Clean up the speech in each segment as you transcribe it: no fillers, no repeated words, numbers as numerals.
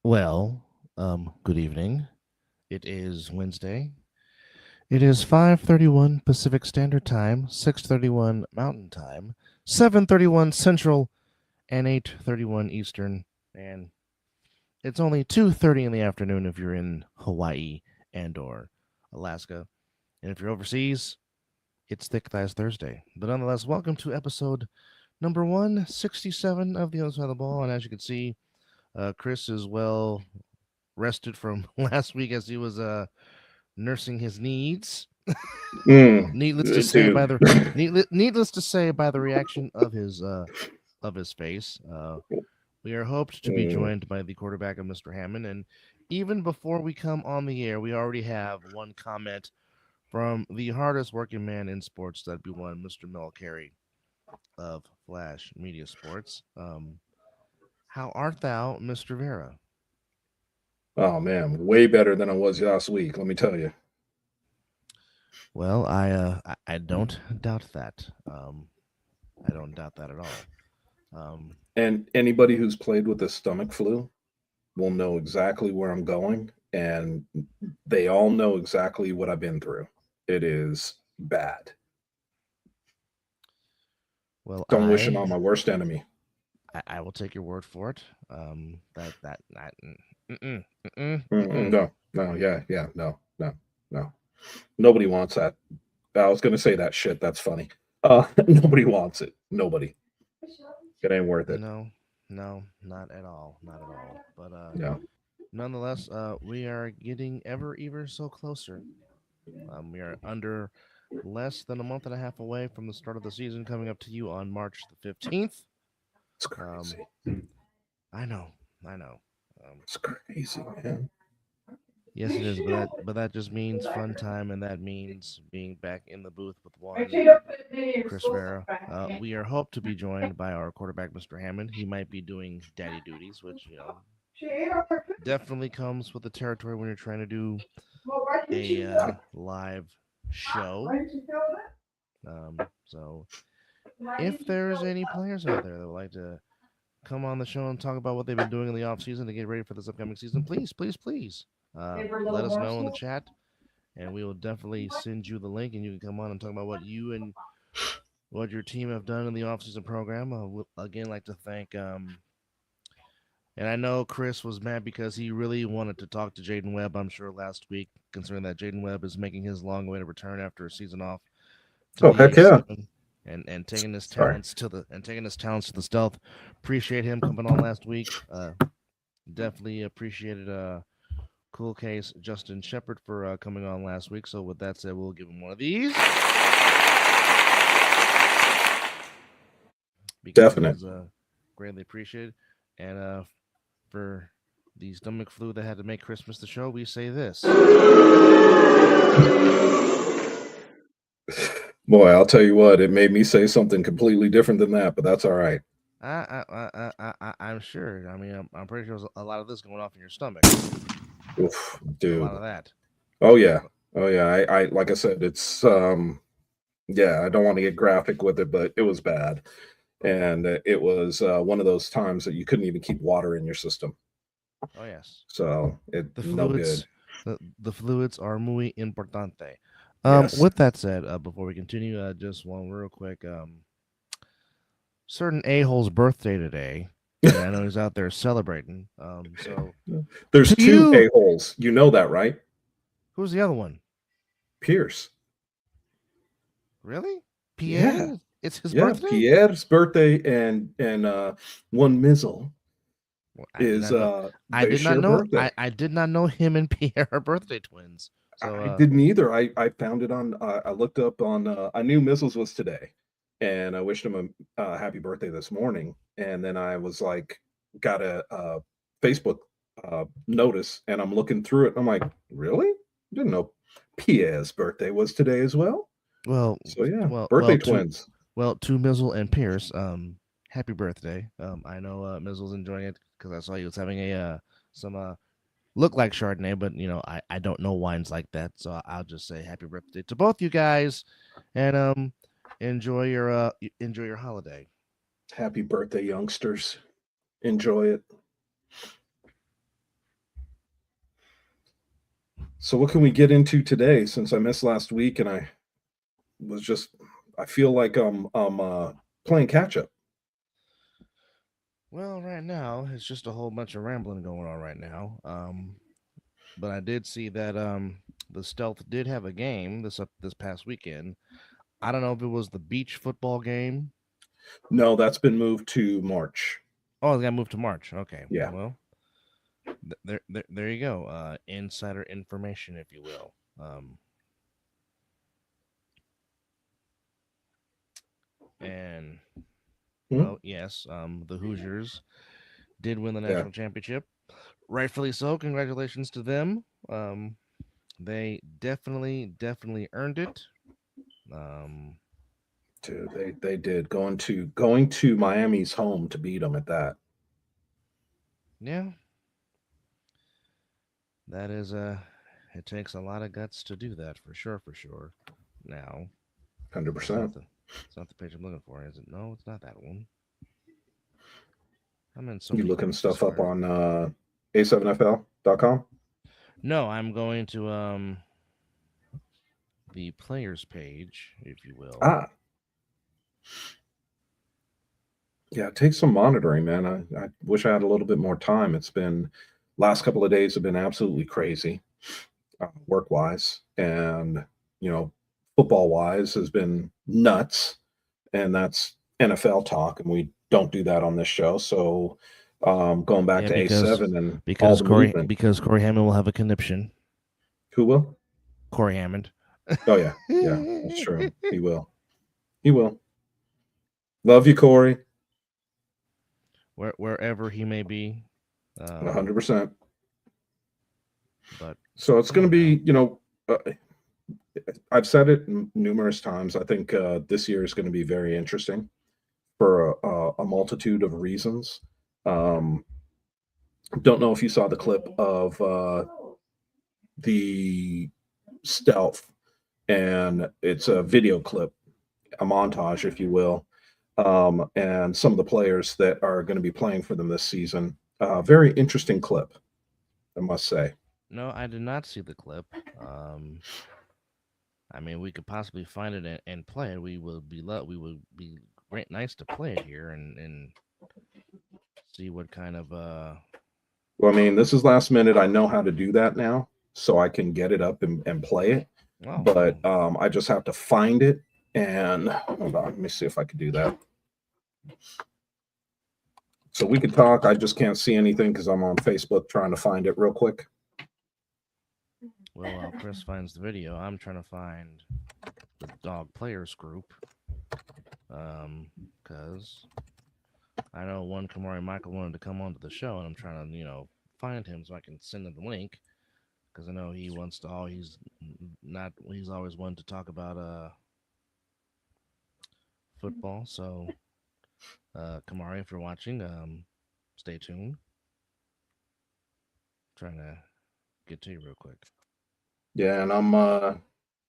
Well, good evening. It is Wednesday. It is 5:31 Pacific Standard Time, 6:31 Mountain Time, 7:31 Central, and 8:31 Eastern. And it's only 2:30 in the afternoon if you're in Hawaii and/or Alaska. And if you're overseas, it's Thick Thighs Thursday. But nonetheless, welcome to episode number 167 of The Other Side of the Ball. And as you can see, Chris is well rested from last week as he was nursing his needs. needless to say Dude. by the needless to say by the reaction of his face, we are hoped to be Mm. joined by the quarterback of Mr. Hammond. And even before we come on the air, we already have one comment from the hardest working man in sports, that'd be one Mr. Mel Carey of Flash Media Sports. How art thou, Mr. Vera? Oh man, way better than I was last week. Let me tell you. Well, I don't doubt that. I don't doubt that at all. Um, And anybody who's played with the stomach flu will know exactly where I'm going, and they all know exactly what I've been through. It is bad. well, Don't wish it on my worst enemy. I will take your word for it. Mm-mm, mm-mm, mm-mm. No, no, yeah, no. Nobody wants that. I was gonna say that shit. That's funny. Nobody wants it. Nobody. It ain't worth it. No, no, not at all, not at all. But Yeah. nonetheless, we are getting ever so closer. We are under less than a month and a half away from the start of the season, coming up to you on March the 15th. It's Um, crazy. I know, I know. It's crazy, man. Yes, it is, but that just means fun time, and that means being back in the booth with one Chris Vera. We are hoped to be joined by our quarterback, Mr. Hammond. He might be doing daddy duties, which definitely comes with the territory when you're trying to do a live show. So, if there's any players out there that would like to come on the show and talk about what they've been doing in the off season to get ready for this upcoming season, please, let us know in the chat, and we will definitely send you the link, and you can come on and talk about what you and what your team have done in the offseason program. I would again like to thank, and I know Chris was mad because he really wanted to talk to Jaden Webb, I'm sure, last week, considering that Jaden Webb is making his long way to return after a season off to Oh the heck yeah. A7 and Sorry. taking his talents to the stealth. Appreciate him coming on last week. Definitely appreciated Cool Case Justin Shepard for coming on last week. So with that said, we'll give him one of these because it Definite. is greatly appreciated. And for the stomach flu that had to make Christmas the show, we say this. Boy, I'll tell you what, it made me say something completely different than that, but that's all right. I'm sure. I mean, I'm pretty sure there's a lot of this going off in your stomach. Oof, A dude. lot of that. Oh yeah. Oh yeah. I like I said, it's yeah, I don't want to get graphic with it, but it was bad. And it was one of those times that you couldn't even keep water in your system. Oh yes, So it the no good. fluids. The fluids are muy importante. Yes. With that said, before we continue, just one real quick. Certain a hole's birthday today, and I know he's out there celebrating. So There's to two you, a-holes. You know that, right? who's the other one? Pierce. Really? Yeah. Pierre? It's his Yeah. birthday? Pierre's birthday and one Mizzle Well, I did is not know. they share birthday. I did not know him and Pierre are birthday twins. So I didn't either. I found it on. I looked up on. I knew Missiles was today, and I wished him a happy birthday this morning. And then I was like, got a Facebook notice, and I'm looking through it. I'm like, really? Didn't know Pierre's birthday was today as well. well, So yeah, well, birthday twins. to Mizzle and Pierce. Happy birthday. I know Mizzle's enjoying it because I saw he was having a some look like Chardonnay, but I don't know wines like that, so I'll just say happy birthday to both you guys, and enjoy your holiday. Happy birthday, youngsters. Enjoy it. So what can we get into today? Since I missed last week, and was just, I feel like I'm playing catch up. Well, right now it's just a whole bunch of rambling going on right now. But I did see that the Stealth did have a game this past weekend. I don't know if it was the beach football game. No, that's been moved to March. Oh, it got moved to March. Okay, Yeah. well, there you go. Insider information, if you will. And Hmm? well, yes, the Hoosiers did win the Yeah. national championship, rightfully so. Congratulations to them. They definitely earned it. Um, Dude, they did going to Miami's home to beat them at that. yeah, that is it takes a lot of guts to do that for sure, for sure. Now, Hundred it's not percent. the it's not the page I'm looking for, is it? No, it's not that one. I'm in so You many looking groups, I stuff up swear. on A7FL.com? No, I'm going to the players page, if you will. Ah, yeah, it takes some monitoring, man. I wish I had a little bit more time. It's been last couple of days have been absolutely crazy, work wise, and you know, football wise has been nuts. And that's NFL talk, and we don't do that on this show. So, going back Yeah, to A7 and all because the movement, Corey Hammond will have a conniption. who will? Corey Hammond. Oh yeah, yeah, that's true. He will. He will. Love you, Corey. Wherever he may be. 100%. But So it's come going to on now. be, I've said it numerous times. I think this year is going to be very interesting for a multitude of reasons. Um, don't know if you saw the clip of the stealth, and it's a video clip, a montage, if you will, and some of the players that are going to be playing for them this season. Very interesting clip, I must say. No, I did not see the clip. Um, I mean, we could possibly find it and play it. We would be great, nice to play it here and see what kind of Well, I mean, this is last minute. I know how to do that now, so I can get it up and play it. Oh well, But I just have to find it. And hold on, let me see if I can do that. So we could talk. I just can't see anything because I'm on Facebook trying to find it real quick. well, while Chris finds the video, I'm trying to find the dog players group. Because I know one Kamari Michael wanted to come onto the show, and I'm trying to find him so I can send him the link. Because I know he wants to. Oh, he's not. He's always wanted to talk about football. So Kamari, if you're watching, stay tuned. Trying to get to you real quick. Yeah, and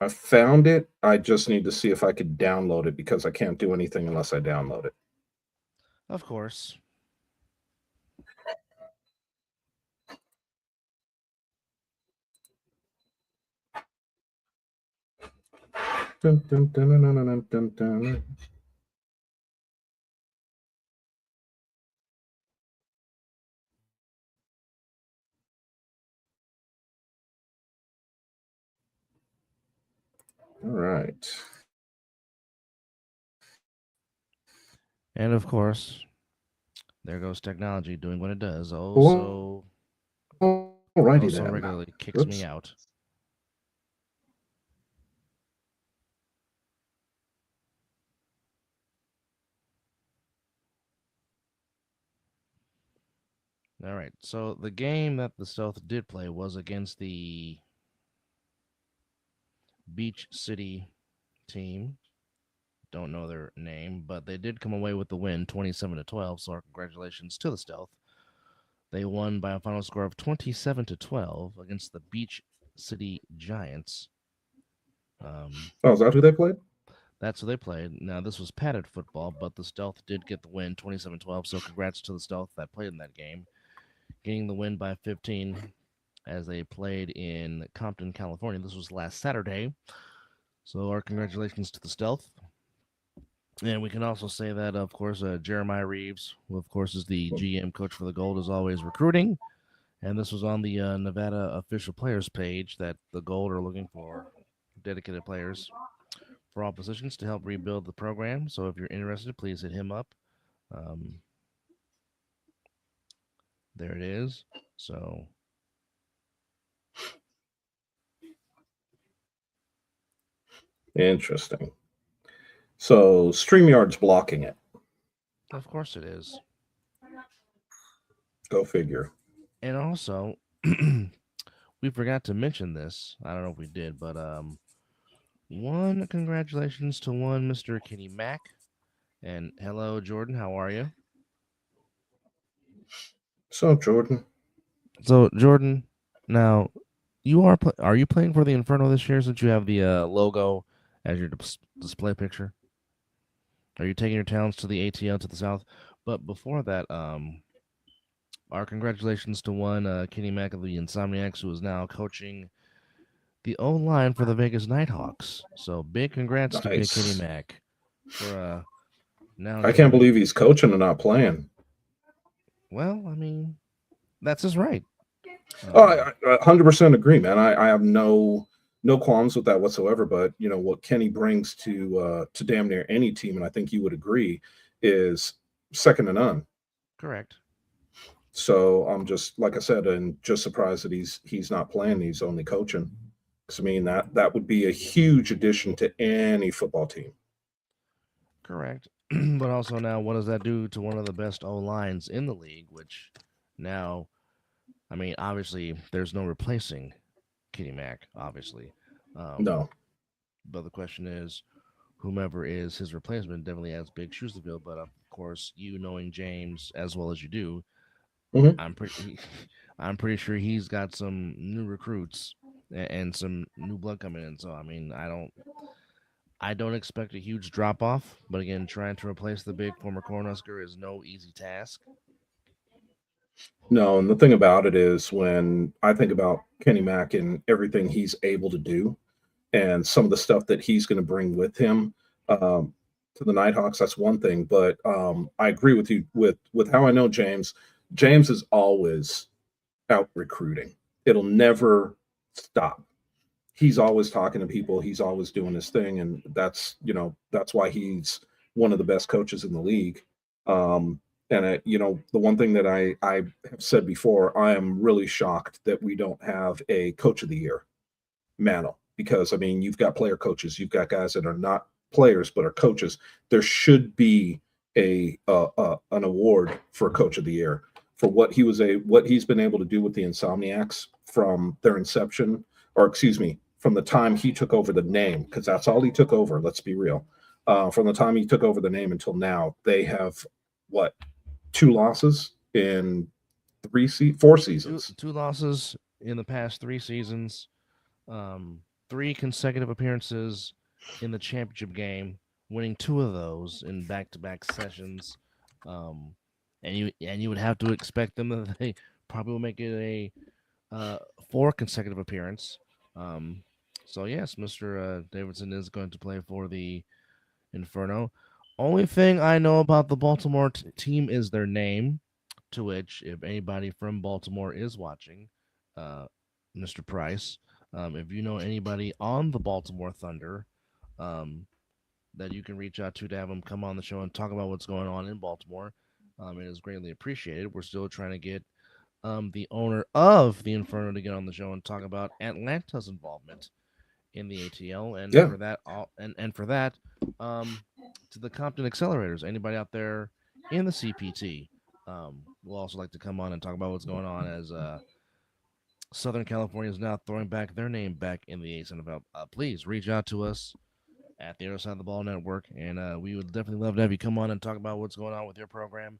I found it. I just need to see if I could download it because I can't do anything unless I download it. Of course. Dun, dun, dun, dun, dun, dun, dun, dun. All right. And of course, there goes technology doing what it does. Alrighty So then. regularly kicks me Oops. out. All right. So the game that the Stealth did play was against the Beach City team. Don't know their name, but they did come away with the win, 27-12. So our congratulations to the Stealth. They won by a final score of 27-12 against the Beach City Giants. Oh, is that who they played? That's who they played. Now, this was padded football, but the Stealth did get the win 27-12. So congrats to the Stealth that played in that game, getting the win by 15. as they played in Compton, California. This was last Saturday. So our congratulations to the Stealth. And we can also say that, of course, Jeremiah Reeves, who of course is the GM coach for the Gold, is always recruiting. And this was on the Nevada official players page that the Gold are looking for dedicated players for all positions to help rebuild the program. So if you're interested, please hit him up. Um, there it is. So, Interesting. So StreamYard's blocking it. of course, it is. Go figure. And also, we forgot to mention this. I don't know if we did, but one congratulations to one Mr. Kenny Mack. And hello, Jordan. How are you? So Jordan. So, Jordan, now are you playing for the Inferno this year since you have the logo as your display picture? Are you taking your talents to the ATL to the south? But before that, our congratulations to one Kenny Mack of the Insomniacs, who is now coaching the O line for the Vegas Nighthawks. So big congrats to Big Kenny Nice. Mack for now I can't joining. believe he's coaching and not playing. Well, I mean, that's his right. Oh, Um, 100% agree, man. I have no qualms with that whatsoever. But you know what Kenny brings to damn near any team, and I think you would agree, is second to none. correct. So I'm just like I said, and just surprised that he's not playing. He's only coaching. Because I mean that would be a huge addition to any football team. Correct. But also now, what does that do to one of the best O lines in the league? Which now, I mean, obviously, there's no replacing Kenny Mack, obviously. Um, No. but the question is, whomever is his replacement definitely has big shoes to fill. But of course, you knowing James as well as you do, Hmm. I'm pretty, I'm pretty sure he's got some new recruits and some new blood coming in. So I mean, I don't expect a huge drop off, but again, trying to replace the big former Cornhusker is no easy task. No, and the thing about it is when I think about Kenny Mack and everything he's able to do, and some of the stuff that he's going to bring with him um, to the Nighthawks. That's one thing, but I agree with you with how I know James. James is always out recruiting. It'll never stop. He's always talking to people. He's always doing his thing, and that's why he's one of the best coaches in the league. And the one thing that I have said before, I am really shocked that we don't have a coach of the year mantle because I mean you've got player coaches, you've got guys that are not players but are coaches. There should be an award for coach of the year for what he's been able to do with the Insomniacs from their inception, or excuse me, from the time he took over the name, because that's all he took over. Let's be real. From the time he took over the name until now, they have what, two losses in four Two seasons. two losses in the past 3 seasons, um, 3 consecutive appearances in the championship game, winning 2 of those in back-to-back sessions. Um, and you would have to expect them that they probably will make it a uh, 4 consecutive appearance. Um, so yes, Mr. Davidson is going to play for the Inferno. Only thing I know about the Baltimore team is their name. To which, if anybody from Baltimore is watching, uh, Mr. Price, if you know anybody on the Baltimore Thunder um, that you can reach out to have them come on the show and talk about what's going on in Baltimore, it is greatly appreciated. We're still trying to get the owner of the Inferno to get on the show and talk about Atlanta's involvement in the ATL, and Yeah. for that, um, to the Compton Accelerators. Anybody out there in the CPT will also like to come on and talk about what's going on as Southern California is now throwing back their name back in the A7FL. Please reach out to us at the Other Side of the Ball Network, and we would definitely love to have you come on and talk about what's going on with your program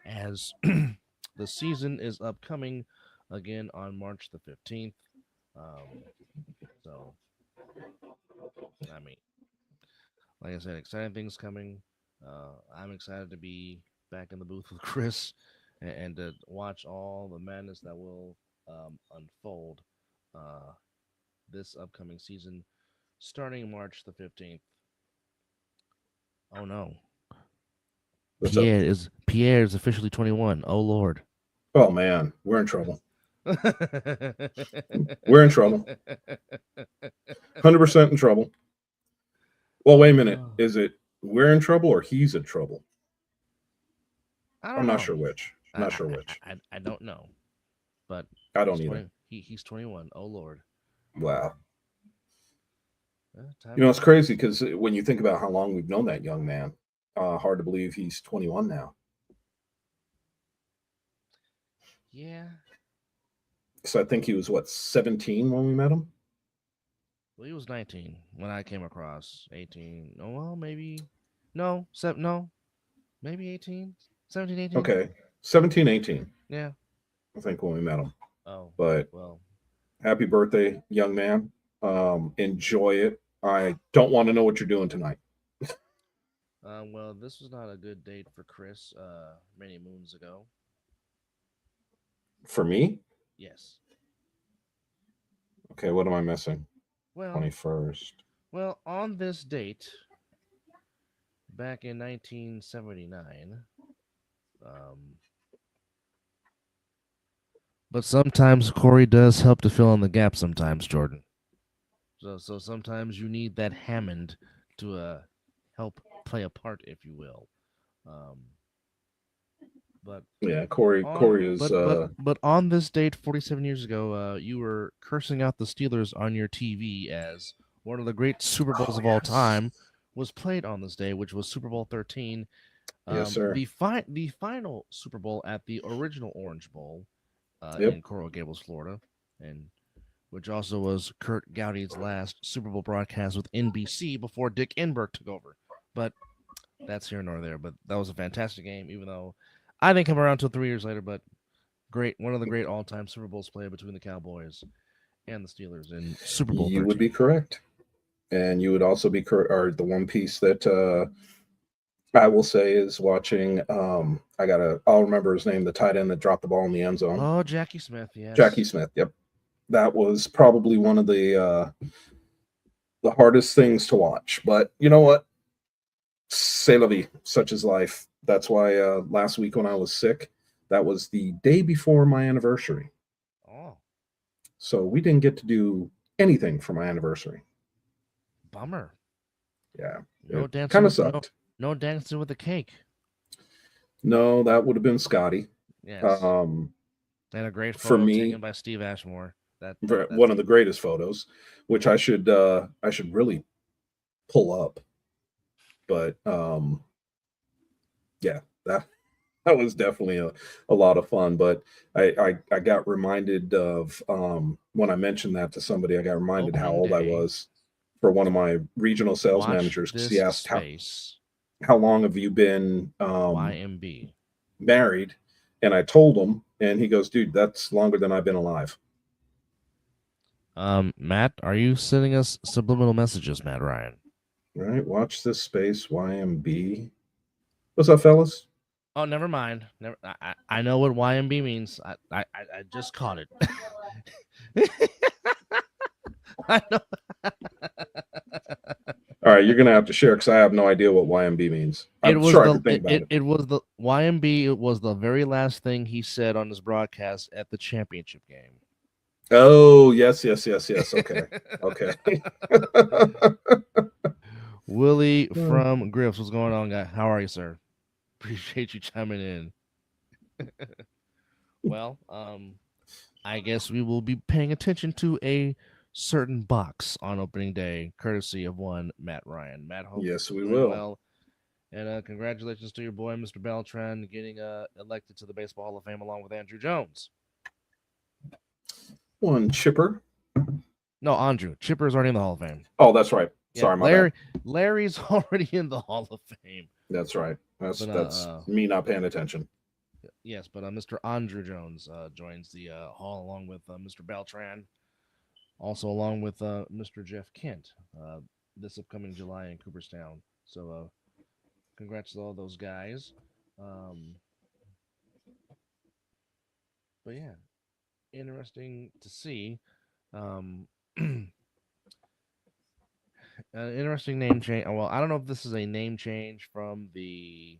as the season is upcoming again on March the 15th. Um, so, I mean, like I said, exciting things coming. I'm excited to be back in the booth with Chris and to watch all the madness that will unfold uh, this upcoming season, starting March the 15th. Oh no, What's up? Pierre is officially 21. Oh Lord. Oh man, we're in trouble. We're in trouble. 100% in trouble. Well, wait a minute. Oh, Is it we're in trouble or he's in trouble? I I'm don't not know. sure which. I, Not I sure which. I don't know, but I he's don't either. 20. He's 21. Oh Lord. Wow. Time It's flies. crazy because when you think about how long we've known that young man, hard to believe he's 21 now. Yeah. So I think he was what 17 when we met him. Well, he was 19 when I came across 18. Oh, well, maybe. No, no, maybe 18, 17, 18. Okay, 17, 18. Yeah. I think when we met him. Oh, But well. happy birthday, young man. Enjoy it. I don't want to know what you're doing tonight. Well, this was not a good date for Chris many moons ago. For me, Yes. okay, what am I missing? Well, 21st. on this date, back in 1979, um, but sometimes Corey does help to fill in the gap sometimes, Jordan. So sometimes you need that Hammond to help play a part, if you will. Um, but Yeah, Corey. on Corey is. but on this date 47 years ago, you were cursing out the Steelers on your TV as one of the great Super Bowls Oh of all yes. time was played on this day, which was Super Bowl 13. Yes, sir. The final Super Bowl at the original Orange Bowl Yep. in Coral Gables, Florida, and which also was Kurt Gowdy's last Super Bowl broadcast with NBC before Dick Enberg took over. But that's here nor there. But that was a fantastic game, even though I didn't come around until 3 years later. But great, one of the great all-time Super Bowls played between the Cowboys and the Steelers in Super Bowl You would 13. be correct, and you would also be correct. Or the one piece that I will say is watching. I gotta. I'll remember his name. The tight end that dropped the ball in the end zone. Oh, Jackie Smith, Jackie yes. Smith. Yep. That was probably one of the hardest things to watch. But you know what? C'est la vie. Such is life. That's why last week when I was sick, that was the day before my anniversary. Oh, So we didn't get to do anything for my anniversary. bummer. Yeah, No it dancing kind of with sucked. no dancing with the cake. No, that would have been Scotty. Yes, Um, and a great for photo taken me, by Steve Ashmore. one That's of the greatest photos, which I should really pull up. But yeah, that was definitely a lot of fun. But I got reminded of when I mentioned that to somebody, I got reminded how opening old I day. was for one of my regional sales Watch managers because he this asked space. how long have you been YMB. married, and I told him, and he goes, "Dude, that's longer than I've been alive." Matt, are you sending us subliminal messages, Matt Ryan? All right, watch this space. YMB. What's up, fellas? Oh, never mind. Never. I know what YMB means. I just caught it. I know. All right, you're gonna have to share because I have no idea what YMB means. It I'm was sure I the could think about it. it was the YMB. It was the very last thing he said on his broadcast at the championship game. Oh, yes, yes, yes, yes. Okay, okay. Willie from Griffs, what's going on, guy? How are you, sir? Appreciate you chiming in. Well, I guess we will be paying attention to a certain box on opening day, courtesy of one Matt Ryan. Matt, hope Yes, we you're doing will. well, and congratulations to your boy, Mr. Beltran, getting elected to the Baseball Hall of Fame along with Andrew Jones. One chipper. No, Andrew Chipper's already in the Hall of Fame. Oh, that's right. Yeah, Sorry, my bad. Larry's already in the Hall of Fame. That's right. That's But that's me not paying attention. yes, but Mr. Andrew Jones joins the hall along with Mr. Beltran, also along with Mr. Jeff Kent this upcoming July in Cooperstown. So congrats to all those guys. Um, but yeah, interesting to see. Um, An interesting name change. Well, I don't know if this is a name change from the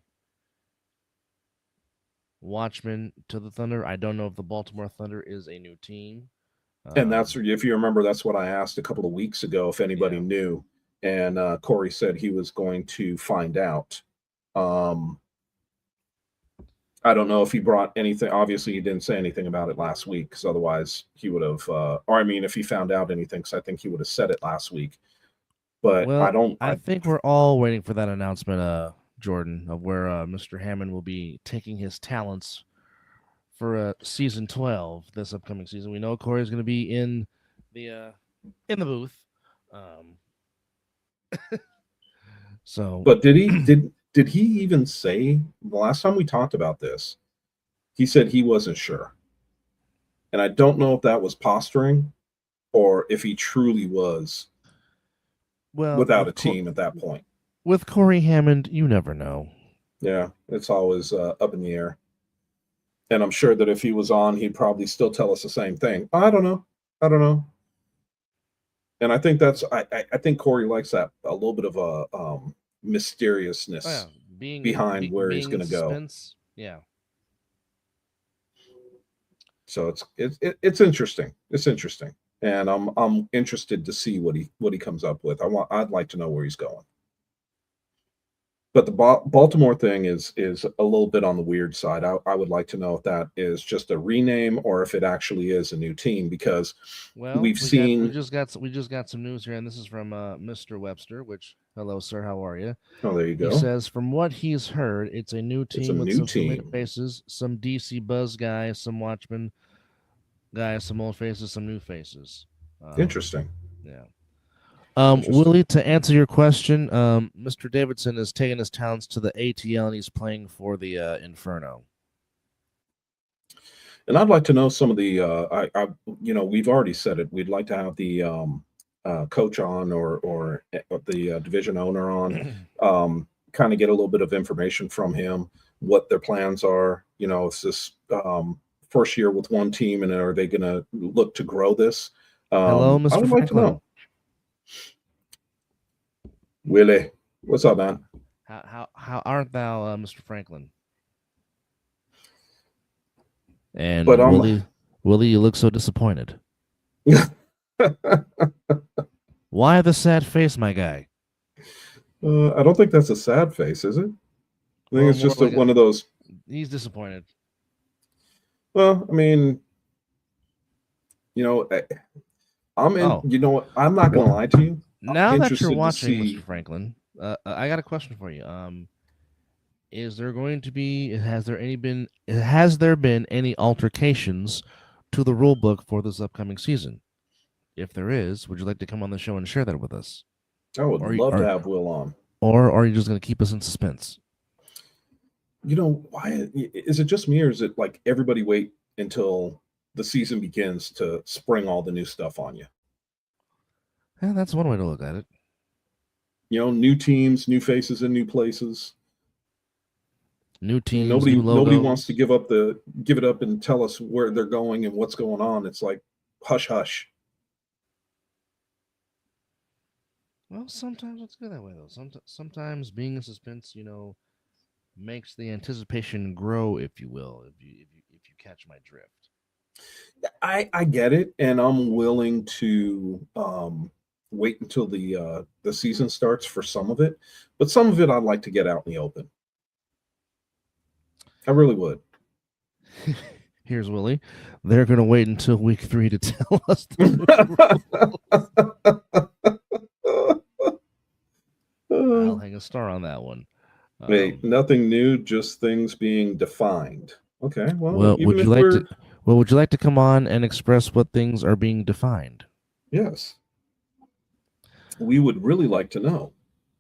Watchmen to the Thunder. I don't know if the Baltimore Thunder is a new team. And that's, Um, if you remember, that's what I asked a couple of weeks ago if anybody yeah. knew. And Corey said he was going to find out. Um, I don't know if he brought anything. Obviously, he didn't say anything about it last week because otherwise he would have, or I mean, if he found out anything, because I think he would have said it last week. But I Well, don't, I think we're all waiting for that announcement, Jordan, of where Mr. Hammond will be taking his talents for season 12 this upcoming season. We know Corey's going to be the in the booth. Um, so but did he even say the last time we talked about this? He said he wasn't sure. And I don't know if that was posturing or if he truly was well, without a team at that point. with Corey Hammond, you never know. Yeah, it's always up in the air. And I'm sure that if he was on, he'd probably still tell us the same thing. I don't know. I don't know. And I think that's I think Corey likes that a little bit of a Oh yeah, mysteriousness behind where he's being in going to go. suspense. Yeah. So it's interesting. It's interesting, and I'm interested to see what he comes up with. I'd like to know where he's going. But the Baltimore thing is a little bit on the weird side. I would like to know if that is just a rename or if it actually is a new team because Well, we've seen. we just got some news here, and this is from Mr. Webster. Which, hello, sir, how are you? Oh, there you He go. says, from what he's heard, it's a new It's a team with new some familiar team. faces, some DC Buzz guys, some Watchmen guys, some old faces, some new faces. Interesting. Yeah. Interesting. Willie, to answer your question, Mr. Davidson is taking his talents to the ATL, and he's playing for the Inferno. And I'd like to know some of the. We've already said it. We'd like to have the coach on or the division owner on. Kind of get a little bit of information from him, what their plans are. It's this first year with one team, and are they going to look to grow this? Hello, I Mr. would like to Franklin. know. Willie, what's up, man? How art thou, Mr. Franklin? And But Willie, you look so disappointed. Why the sad face, my guy? I don't think that's a sad face, is it? I think Well, it's more just like one of those. he's disappointed. Well, I mean, I'm in. Oh, You know what? I'm not going to well, lie to you. I'm now that you're interested to watching, Mr. see. Franklin, I got a question for you. Is there going to be? Has there been any altercations to the rule book for this upcoming season? If there is, would you like to come on the show and share that with us? I would Or love to or have Will on. or are you just going to keep us in suspense? Why is it just me, or is it like everybody wait until the season begins to spring all the new stuff on you? Yeah, that's one way to look at it. New teams, new faces in new places. New teams, new Nobody wants to logos. give it up and tell us where they're going and what's going on. It's like hush hush. Well, sometimes it's good that way though. Sometimes being in suspense, makes the anticipation grow, if you will, if you catch my drift. I get it, and I'm willing to wait until the season starts for some of it, but some of it I'd like to get out in the open. I really would. Here's Willie. They're gonna wait until week 3 to tell us the I'll hang a star on that one. Wait, nothing new, just things being defined. Okay, well, Well, even if we're would you like to come on and express what things are being defined? yes, we would really like to know.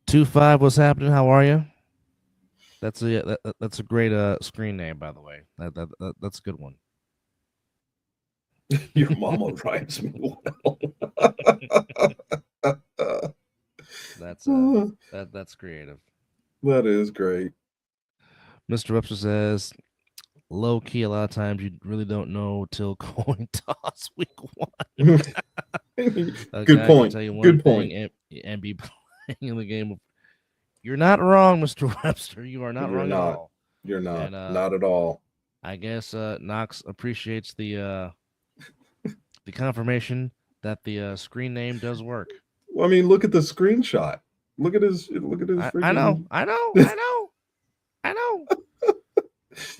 2-5, what's happening? How are you? That's a great screen name, by the way. That's a good one. Your mama writes me well. That's that's creative. That is great. Mr. Webster says, low key. A lot of times you really don't know till coin toss week 1. A Good guy can point. tell you one Good thing point. and be playing in the game. You're not wrong, Mr. Webster. You are not You're wrong at not. all. You're not. And Not at all. I guess Knox appreciates the confirmation that the screen name does work. Well, I mean, look at the screenshot. Look at his I know, freaking. I know, I know, I know.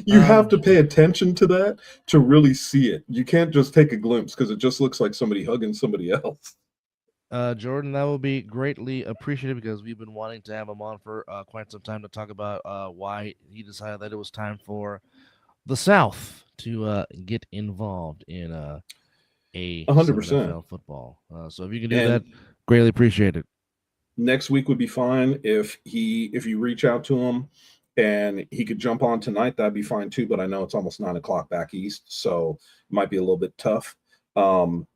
You have to He, pay attention to that to really see it. You can't just take a glimpse because it just looks like somebody hugging somebody else. Jordan, that will be greatly appreciated because we've been wanting to have him on for quite some time to talk about why he decided that it was time for the South to get involved in A7FL 100%. football. So if you can do that, And greatly appreciate it. next week would be fine if you reach out to him and he could jump on tonight. That'd be fine too. But I know it's almost 9 o'clock back east, so it might be a little bit tough. Um,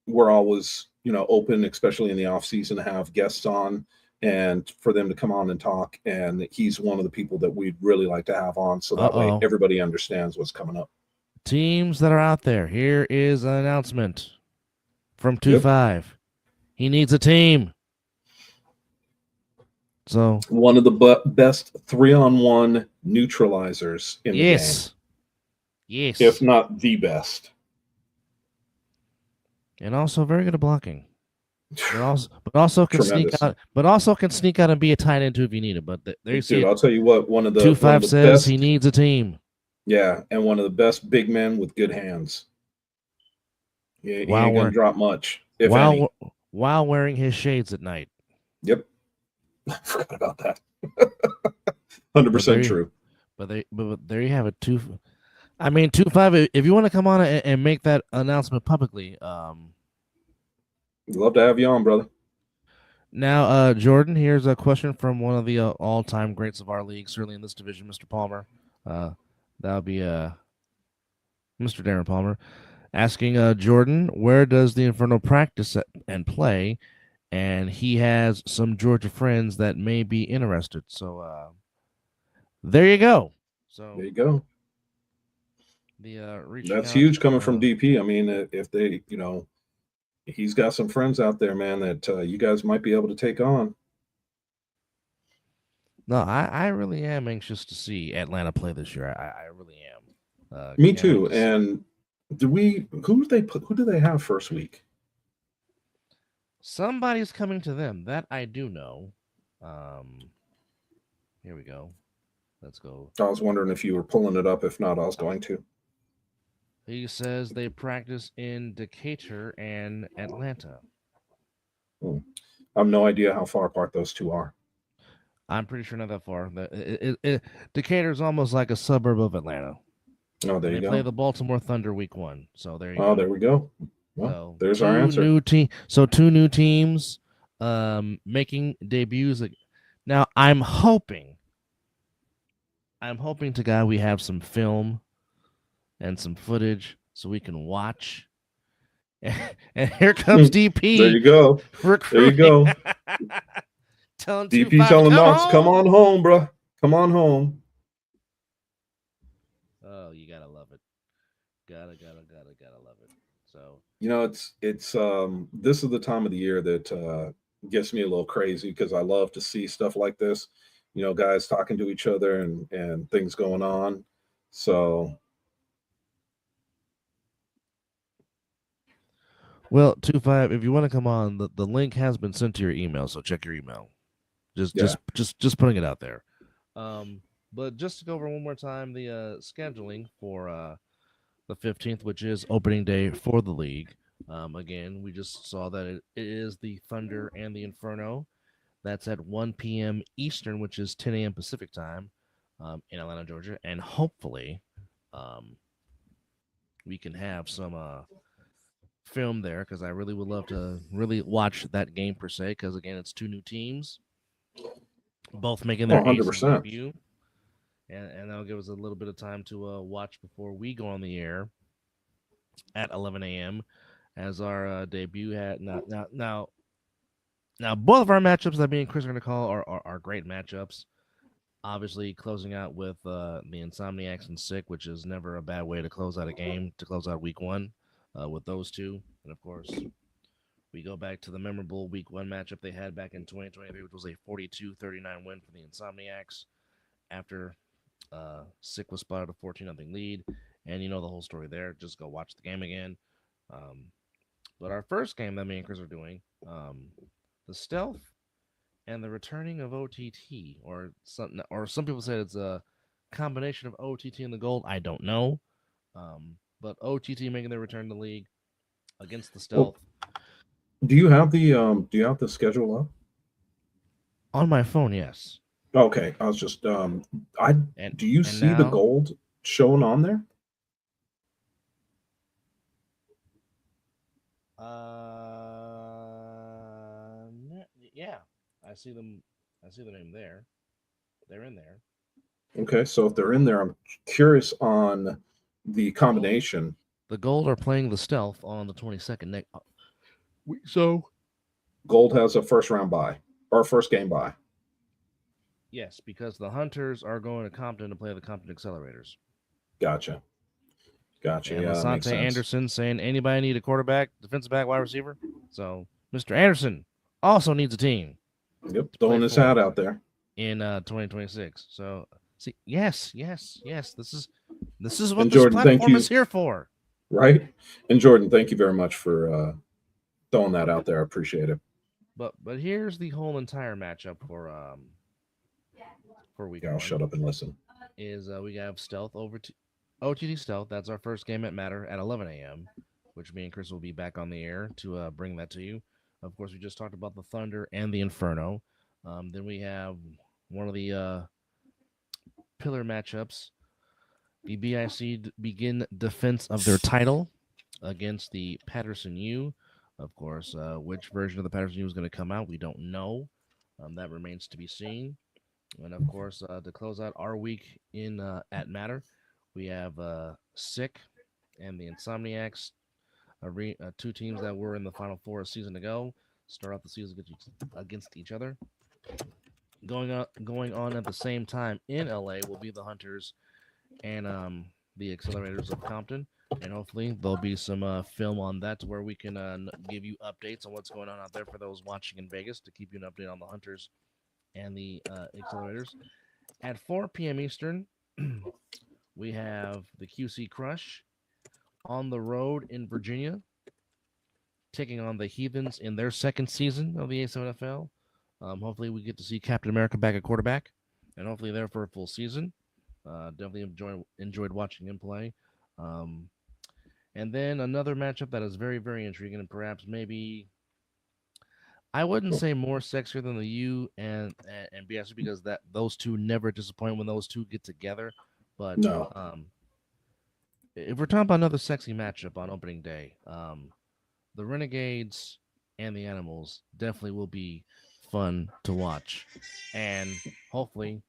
we're always open, especially in the off season, to have guests on and for them to come on and talk. And he's one of the people that we'd really like to have on, so Uh that way oh. everybody understands what's coming up. Teams that are out there, here is an announcement from Yep. 2-5. He needs a team. So One of the best 3-on-1 neutralizers in the game, yes, if not the best. and also very good at blocking. But also can sneak Tremendous. out. But also can sneak out and be a tight end too if you need it. But there you see Dude, it. I'll tell you what, one of the 2-5 says he best, needs a team. yeah, and one of the best big men with good hands. He While ain't gonna we're drop much, if any. while while wearing his shades at night. Yep. I forgot about that. But 100% true. but there you have it. 2-5. If you want to come on and make that announcement publicly, Love to have you on, brother. now, Jordan, here's a question from one of the all-time greats of our league, certainly in this division, Mr. Palmer. That'll be Mr. Darren Palmer asking Jordan, where does the Inferno practice and play? And he has some Georgia friends that may be interested. So there you go. So There you go. the reaching That's out. huge coming from DP. I mean, if they, he's got some friends out there, man, that you guys might be able to take on. No, I really am anxious to see Atlanta play this year. I really am. Me Can't wait too. to see. And who do they have first week? Somebody's coming to them. That I do know. Um, Here we go. Let's go. I was wondering if you were pulling it up. If not, I was going to. He says they practice in Decatur and Atlanta. I have no idea how far apart those two are. I'm pretty sure not that far. Decatur is almost like a suburb of Atlanta. Oh, there And you they play go. the Baltimore Thunder week 1. So there you Oh, go. there we go. Well, So there's our answer. two new teams making debuts. Now I'm hoping to God we have some film and some footage so we can watch. And here comes DP. There you go. Recruiting. There you go. Telling DP telling Knox, come on home, bro. Come on home. Oh, you gotta love it. Gotta love it. So it's this is the time of the year that gets me a little crazy because I love to see stuff like this. Guys talking to each other and things going on. So well, 2-5. If you want to come on, the link has been sent to your email, so check your email. Just putting it out there. But just to go over one more time the scheduling for the 15th, which is opening day for the league. Again, we just saw that it is the Thunder and the Inferno. That's at 1 p.m. Eastern, which is 10 a.m. Pacific time in Atlanta, Georgia. And hopefully we can have some film there because I really would love to really watch that game per se because, again, it's two new teams, both making their 100%. debut. And that'll give us a little bit of time to watch before we go on the air at 11 a.m. as our debut had. Now, both of our matchups that me and Chris are going to call are great matchups. Obviously, closing out with the Insomniacs and Sick, which is never a bad way to close out a game, to close out week one with those two. And of course, we go back to the memorable week one matchup they had back in 2023, which was a 42-39 win for the Insomniacs after Sick was spotted a 14-0 lead. And you know the whole story there. Just go watch the game again. Um, but our first game that me and Chris are doing, the Stealth and the returning of OTT, or some people say it's a combination of OTT and the Gold. I don't know, but OTT making their return to the league against the Well, Stealth do you have the schedule up? on my phone. Yes, Okay, I was just I and do you and see the now, gold shown on there? yeah, I see them. I see the name there. They're in there. Okay, so if they're in there, I'm curious on the The Gold, combination. the Gold are playing the Stealth on the 22nd. So Gold has a first round bye or first game bye. yes, because the Hunters are going to Compton to play the Compton Accelerators. Gotcha, gotcha. And Yeah, that makes Lasante sense. Anderson saying anybody need a quarterback, defensive back, wide receiver. So Mr. Anderson also needs a team Yep, to play throwing his hat for out there. in 2026. So see, yes, yes, yes. This is what And this Jordan, thank platform is you. here for. Right, and Jordan, thank you very much for throwing that out there. I appreciate it. But here's the whole entire matchup for week Yeah, I'll one shut up and listen. is we have Stealth over to OTT Stealth. That's our first game at Matter at 11 a.m., which me and Chris will be back on the air to bring that to you. Of course, we just talked about the Thunder and the Inferno. Then we have one of the pillar matchups. The BIC begin defense of their title against the Patterson U. Of course, which version of the Patterson U is going to come out, we don't know. That remains to be seen. And of course, to close out our week in at Matter, we have Sick and the Insomniacs, two teams that were in the Final Four a season ago, start off the season against each other. Going on at the same time in LA will be the Hunters and the Accelerators of Compton. And hopefully there'll be some film on that to where we can give you updates on what's going on out there for those watching in Vegas to keep you an update on the Hunters and the Accelerators. At 4 p.m. Eastern, we have the QC Crush on the road in Virginia, taking on the Heathens in their second season of the A7FL. Hopefully, we get to see Captain America back at quarterback, and hopefully there for a full season. Definitely enjoyed watching him play. Um, and then another matchup that is very, very intriguing, and perhaps maybe I wouldn't say more sexier than the U and BSU because that those two never disappoint when those two get together. But No, if we're talking about another sexy matchup on opening day, the Renegades and the Animals definitely will be fun to watch, and hopefully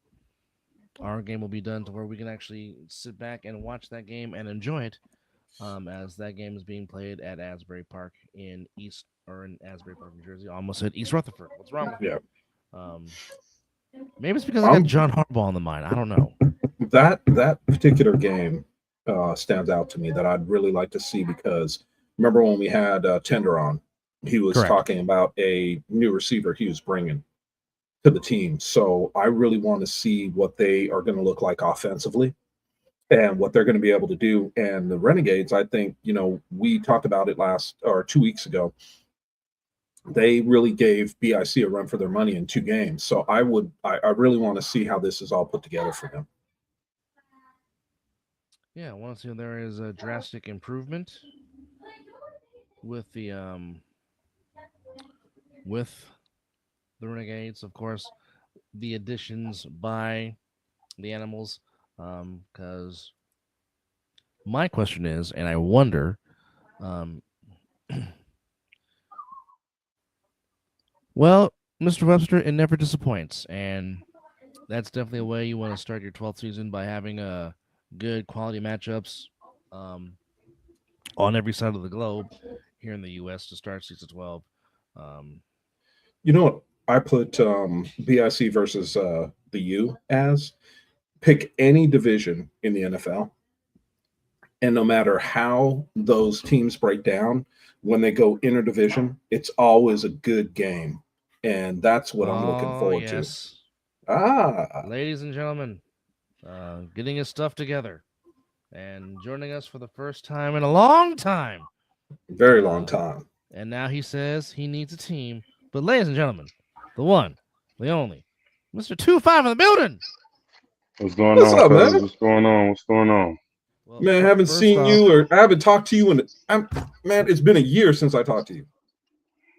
our game will be done to where we can actually sit back and watch that game and enjoy it, as that game is being played at Asbury Park in Asbury Park, New Jersey. I almost said East Rutherford. What's wrong with me? yeah, Um, Maybe it's because I got I'm John Harbaugh on the mind. I don't know. that particular game stands out to me that I'd really like to see because remember when we had Tender on, he was Correct. talking about a new receiver he was bringing to the team. So I really want to see what they are going to look like offensively and what they're going to be able to do. And the Renegades, I think, we talked about it last or 2 weeks ago. They really gave BIC a run for their money in 2 games. So I really want to see how this is all put together for them. Yeah, I want to see if there is a drastic improvement with the with the Renegades. Of course, the additions by the Animals. Because my question is, and I wonder, um, well, Mr. Webster, it never disappoints, and that's definitely a way you want to start your 12th season by having a good quality matchups um, on every side of the globe here in the U.S. to start season 12. Um, You know what? I put BIC versus the U as, pick any division in the NFL, and no matter how those teams break down, when they go interdivision, it's always a good game. And that's what I'm looking Oh, forward to. yes. Ah, Ladies and gentlemen, getting his stuff together and joining us for the first time in a long time. very long time. And now he says he needs a team. But, ladies and gentlemen, the one, the only, Mr. 2-5 in the building. What's going What's on, up, fellas? man? What's going on? What's going on? Well, Man, I haven't first seen off, you, or I haven't talked to you man, it's been a year since I talked to you.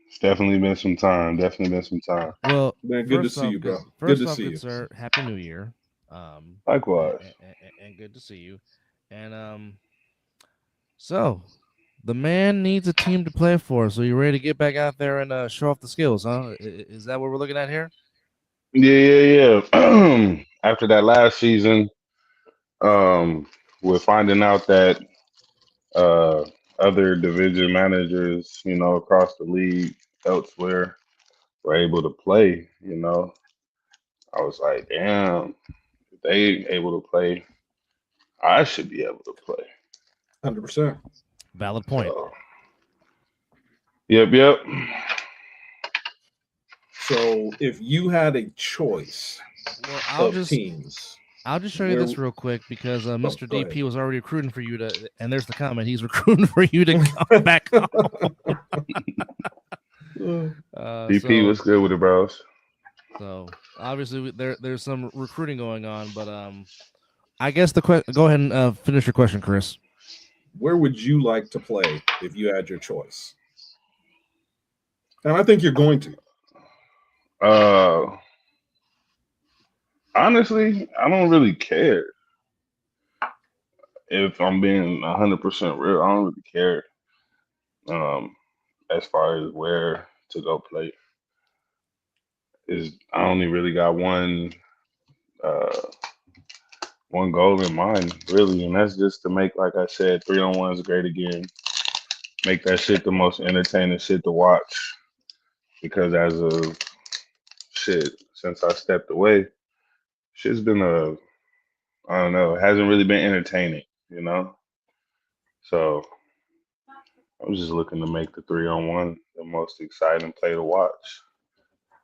It's definitely been some time. Definitely been some time. Well, Man, good to first see off, you, bro. Good First to off, see good you. sir, Happy New Year. Likewise. And good to see you. And so the man needs a team to play for. So you ready to get back out there and show off the skills, huh? Is that what we're looking at here? Yeah. After that last season, we're finding out that uh, other division managers, across the league, elsewhere, were able to play. I was like, damn, if they able to play, I should be able to play. 100%. Valid point. So, yep. So if you had a choice Well, of teams, I'll just show you where- this real quick because Mr. go DP ahead. was already recruiting for you to, and there's the comment. He's recruiting for you to come back home. DP was good with it, bros. So obviously there's some recruiting going on, but I guess go ahead and finish your question, Chris. where would you like to play if you had your choice? And I think you're going to. Honestly, I don't really care. If I'm being 100% real, I don't really care. As far as where to go play, I only really got uh one goal in mind, really, and that's just to make, like I said, 3-on-1s great again. Make that shit the most entertaining shit to watch. Because as of since I stepped away, shit's been I don't know, it hasn't really been entertaining, So I was just looking to make the 3-on-1 the most exciting play to watch,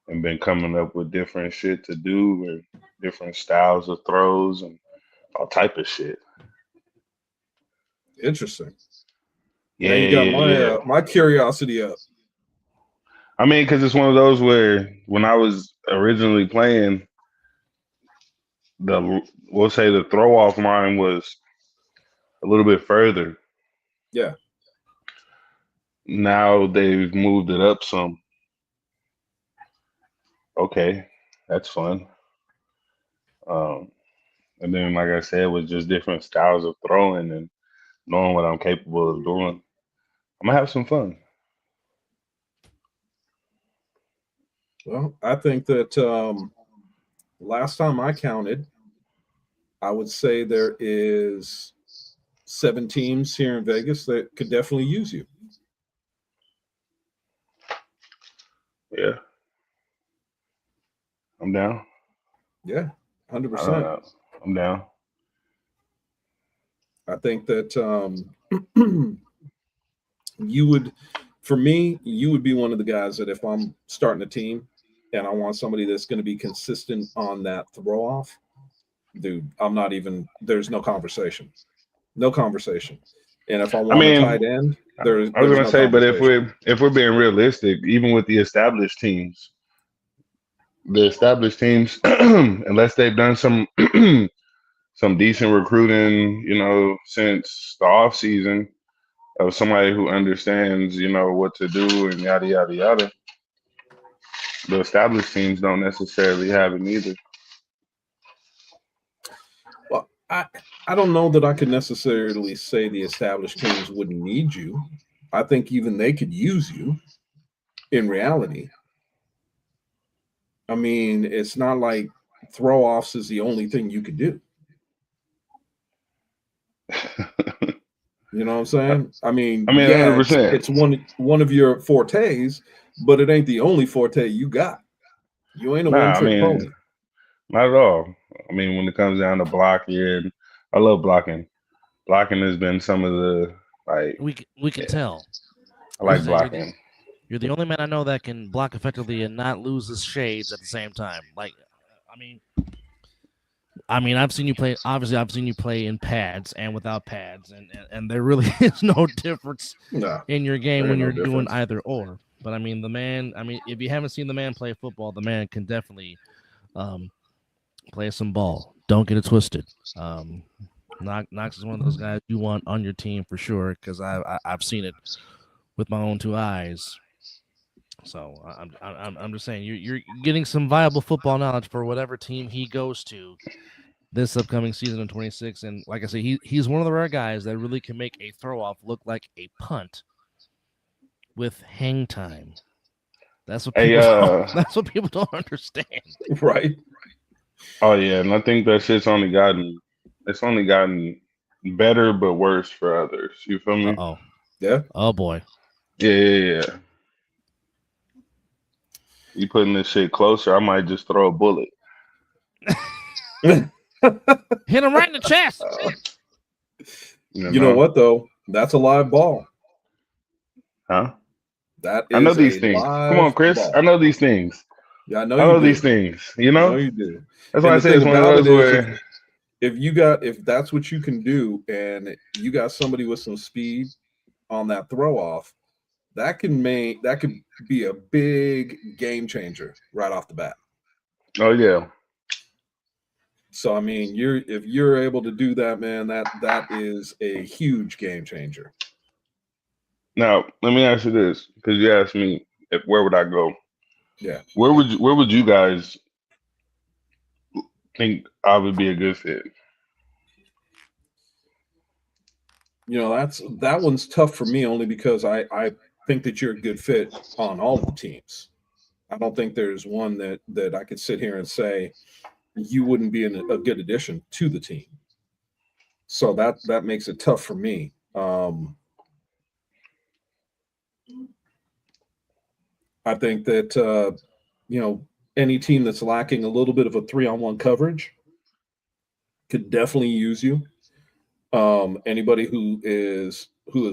and been coming up with different shit to do and different styles of throws and all type of shit. Interesting. Yeah, Now you got my curiosity up. I mean, because it's one of those where when I was originally playing, we'll say the throw off line was a little bit further. Yeah. Now they've moved it up some. Okay, that's fun. And then, like I said, with just different styles of throwing and knowing what I'm capable of doing, I'm gonna have some fun. Well, I think that last time I counted, I would say there is 7 teams here in Vegas that could definitely use you. Yeah, I'm down. Yeah, 100%. I'm down. I think that you would, for me, you would be one of the guys that if I'm starting a team and I want somebody that's going to be consistent on that throw off, dude, there's no conversation. No conversation. And if I want a tight end, I was gonna say, but if we're being realistic, even with the established teams, unless they've done some some decent recruiting, since the off season, of somebody who understands, what to do and yada yada yada, the established teams don't necessarily have it either. Well, I don't know that I could necessarily say the established teams wouldn't need you. I think even they could use you in reality. I mean, it's not like throw offs is the only thing you could do. You know what I'm saying? I mean, yeah, 100%. It's one of your fortes, but it ain't the only forte you got. You ain't a one-trick pony. Not at all. I mean, when it comes down to blocking, I love blocking. Blocking has been some of the like. We can tell. I like You're blocking. you're the only man I know that can block effectively and not lose his shades at the same time. Like, I mean, I've seen you play. Obviously, I've seen you play in pads and without pads, and there really is no difference No, in your game there when ain't you're no doing difference. either or. But I mean, the man. I mean, if you haven't seen the man play football, the man can definitely play some ball. Don't get it twisted. Knox is one of those guys you want on your team for sure because I've seen it with my own two eyes. So I'm just saying you're getting some viable football knowledge for whatever team he goes to this upcoming season in 26. And like I say, he's one of the rare guys that really can make a throw off look like a punt with hang time. That's what Hey, people that's what people don't understand. Right. oh yeah, and I think that shit's only gotten better but worse for others. You feel me? Oh. Yeah. Oh boy. Yeah. You putting this shit closer, I might just throw a bullet. Hit him right in the chest. You know what though? That's a live ball. Huh? That I know is these a things. live Come on, Chris. ball. I know these things. Yeah, I know I you know do. these things. You I know? know you do. That's And why I the say thing it's one of about those it is, where if that's what you can do, and you got somebody with some speed on that throw off, that could be a big game changer right off the bat. oh yeah. So I mean, if you're able to do that, man, that is a huge game changer. Now let me ask you this, because you asked me where would I go? Yeah. Where would you guys think I would be a good fit? You know, that one's tough for me only because I think that you're a good fit on all of the teams. I don't think there's one that I could sit here and say you wouldn't be a good addition to the team. So that makes it tough for me. I think that you know, any team that's lacking a little bit of a 3-on-1 coverage could definitely use you. Anybody who has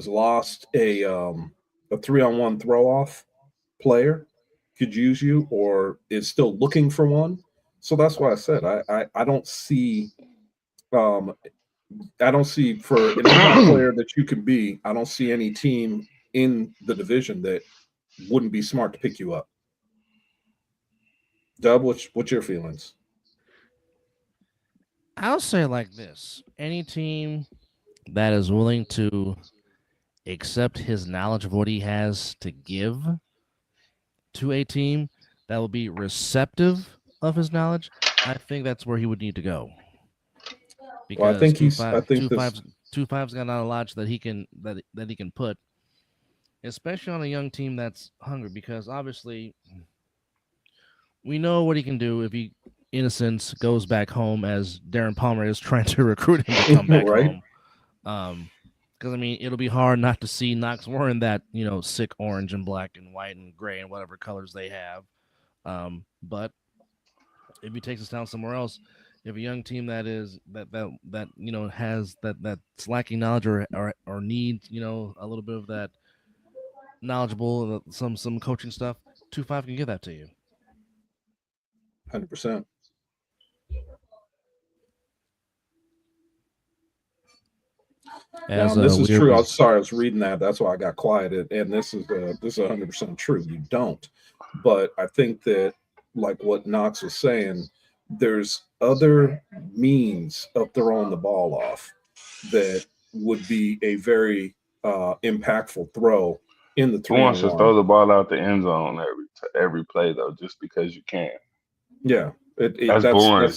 lost a 3-on-1 throw off player could use you or is still looking for one. So that's why I said I don't see for an impact player that you can be, I don't see any team in the division that wouldn't be smart to pick you up. Dub, what's your feelings? I'll say it like this: any team that is willing to accept his knowledge of what he has to give to a team that will be receptive of his knowledge, I think that's where he would need to go. Because Well, I think this 2-5's got a lot of knowledge that he can put, especially on a young team that's hungry. Because obviously, we know what he can do if he, in a sense, goes back home, as Darren Palmer is trying to recruit him to come back right. home. Because I mean, it'll be hard not to see Knox wearing that, sick orange and black and white and gray and whatever colors they have. But if he takes us down somewhere else, if a young team that has that's lacking knowledge or needs a little bit of that knowledgeable some coaching stuff, 2-5 can give that to you. 100%. This is true. I'm sorry, I was reading that. That's why I got quiet. And this is 100% true. You don't, but I think that, like what Knox was saying, there's other means of throwing the ball off that would be a very impactful throw in the 3-on-1. Who wants to throw the ball out the end zone every play though, just because you can? Yeah, that's boring.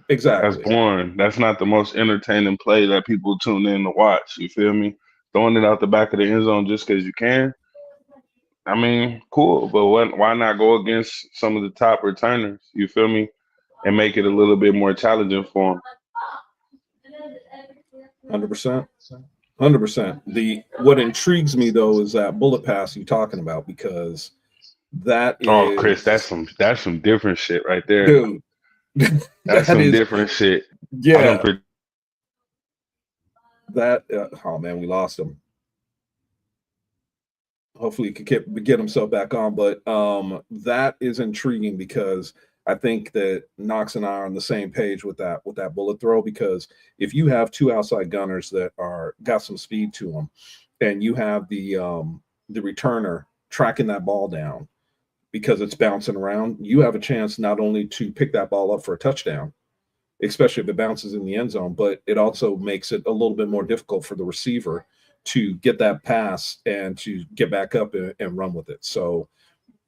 Exactly. That's boring. That's not the most entertaining play that people tune in to watch. You feel me? Throwing it out the back of the end zone just because you can. I mean, cool, but why not go against some of the top returners? You feel me? And make it a little bit more challenging for them. 100%. 100%. What intrigues me though is that bullet pass you're talking about, because that is, Chris, that's some different shit right there. Dude, That's That some is, different shit. yeah. That oh man, we lost him. Hopefully he could get himself back on. But that is intriguing because I think that Knox and I are on the same page with that bullet throw, because if you have two outside gunners that are got some speed to them, and you have the returner tracking that ball down because it's bouncing around, you have a chance not only to pick that ball up for a touchdown, especially if it bounces in the end zone, but it also makes it a little bit more difficult for the receiver to get that pass and to get back up and run with it. So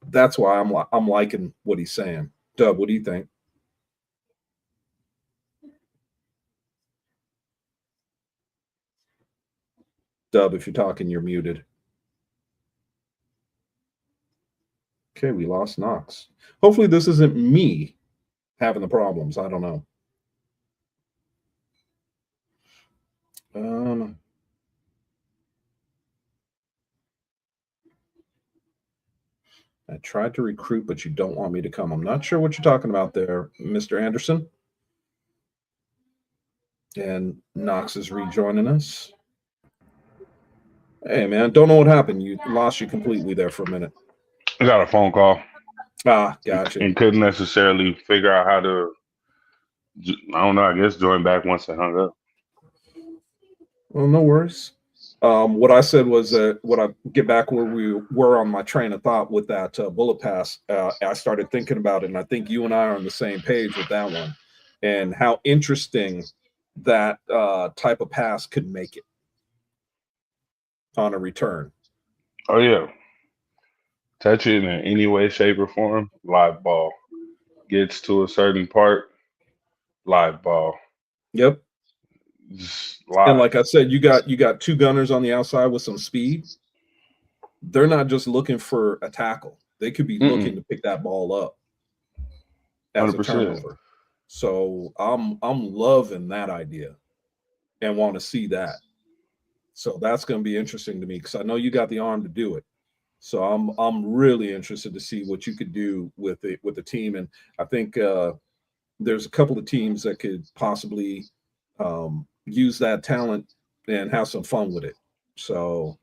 that's why I'm liking what he's saying. Dub, what do you think? Dub, if you're talking, you're muted. Okay, we lost Knox. Hopefully this isn't me having the problems. I don't know. I tried to recruit, but you don't want me to come. I'm not sure what you're talking about there, Mr. Anderson. And Knox is rejoining us. Hey, man, don't know what happened. You lost you completely there for a minute. I got a phone call. Ah, gotcha. And couldn't necessarily figure out how to, I don't know, I guess join back once I hung up. Well, no worries. What I said was that what I get back where we were on my train of thought with that bullet pass. I started thinking about it, and I think you and I are on the same page with that one, and how interesting that type of pass could make it on a return. Oh, yeah. Touch it in any way, shape, or form, live ball. Gets to a certain part, live ball. Yep. Just live. And like I said, you got two gunners on the outside with some speed. They're not just looking for a tackle. They could be looking to pick that ball up as 100%. a turnover. So I'm loving that idea and want to see that. So that's going to be interesting to me because I know you got the arm to do it. So I'm really interested to see what you could do with the team. And I think there's a couple of teams that could possibly use that talent and have some fun with it. So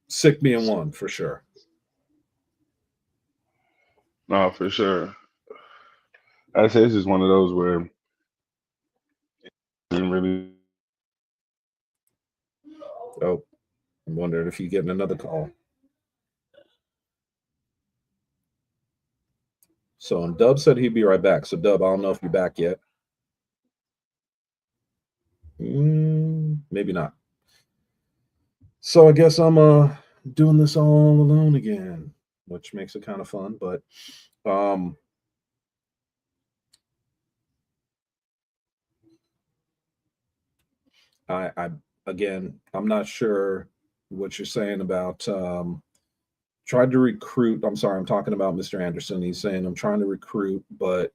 sick being one for sure. No, for sure. I say this is one of those where it didn't really. Oh, I'm wondering if you're getting another call. So, and Dub said he'd be right back. So, Dub, I don't know if you're back yet. Maybe not. So, I guess I'm doing this all alone again, which makes it kind of fun. But I again, I'm not sure what you're saying about tried to recruit. I'm sorry, I'm talking about Mr. Anderson. He's saying I'm trying to recruit, but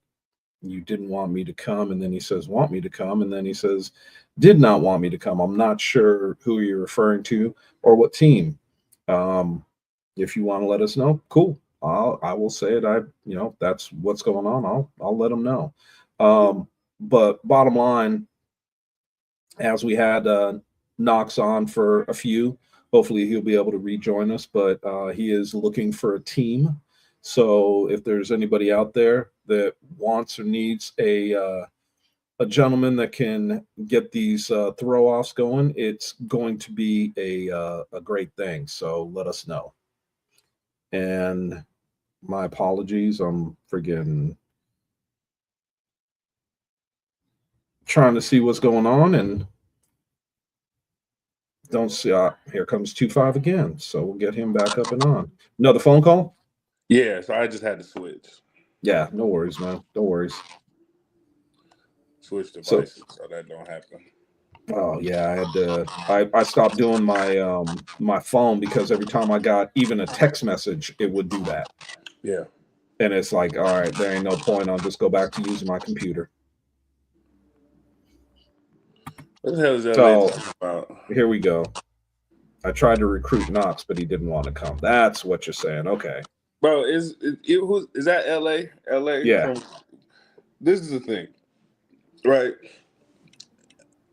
you didn't want me to come. And then he says, want me to come. And then he says, did not want me to come. I'm not sure who you're referring to or what team. If you want to let us know, cool. I will say it. That's what's going on. I'll let them know. But bottom line, as we had Knox on for a few, hopefully he'll be able to rejoin us, but he is looking for a team. So if there's anybody out there that wants or needs a gentleman that can get these throw-offs going, it's going to be a great thing. So let us know. And my apologies, I'm friggin' trying to see what's going on and don't see. Here comes 2-5 again. So we'll get him back up and on. Another phone call? Yeah, so I just had to switch. Yeah, no worries, man. No worries. Switch devices so that don't happen. Oh yeah, I had to. I stopped doing my my phone because every time I got even a text message, it would do that. Yeah. And it's like, all right, there ain't no point. I'll just go back to using my computer. What the hell is that So about? here we go. I tried to recruit Knox, but he didn't want to come. That's what you're saying. Okay. Bro, is that LA? LA? Yeah. this is the thing, right?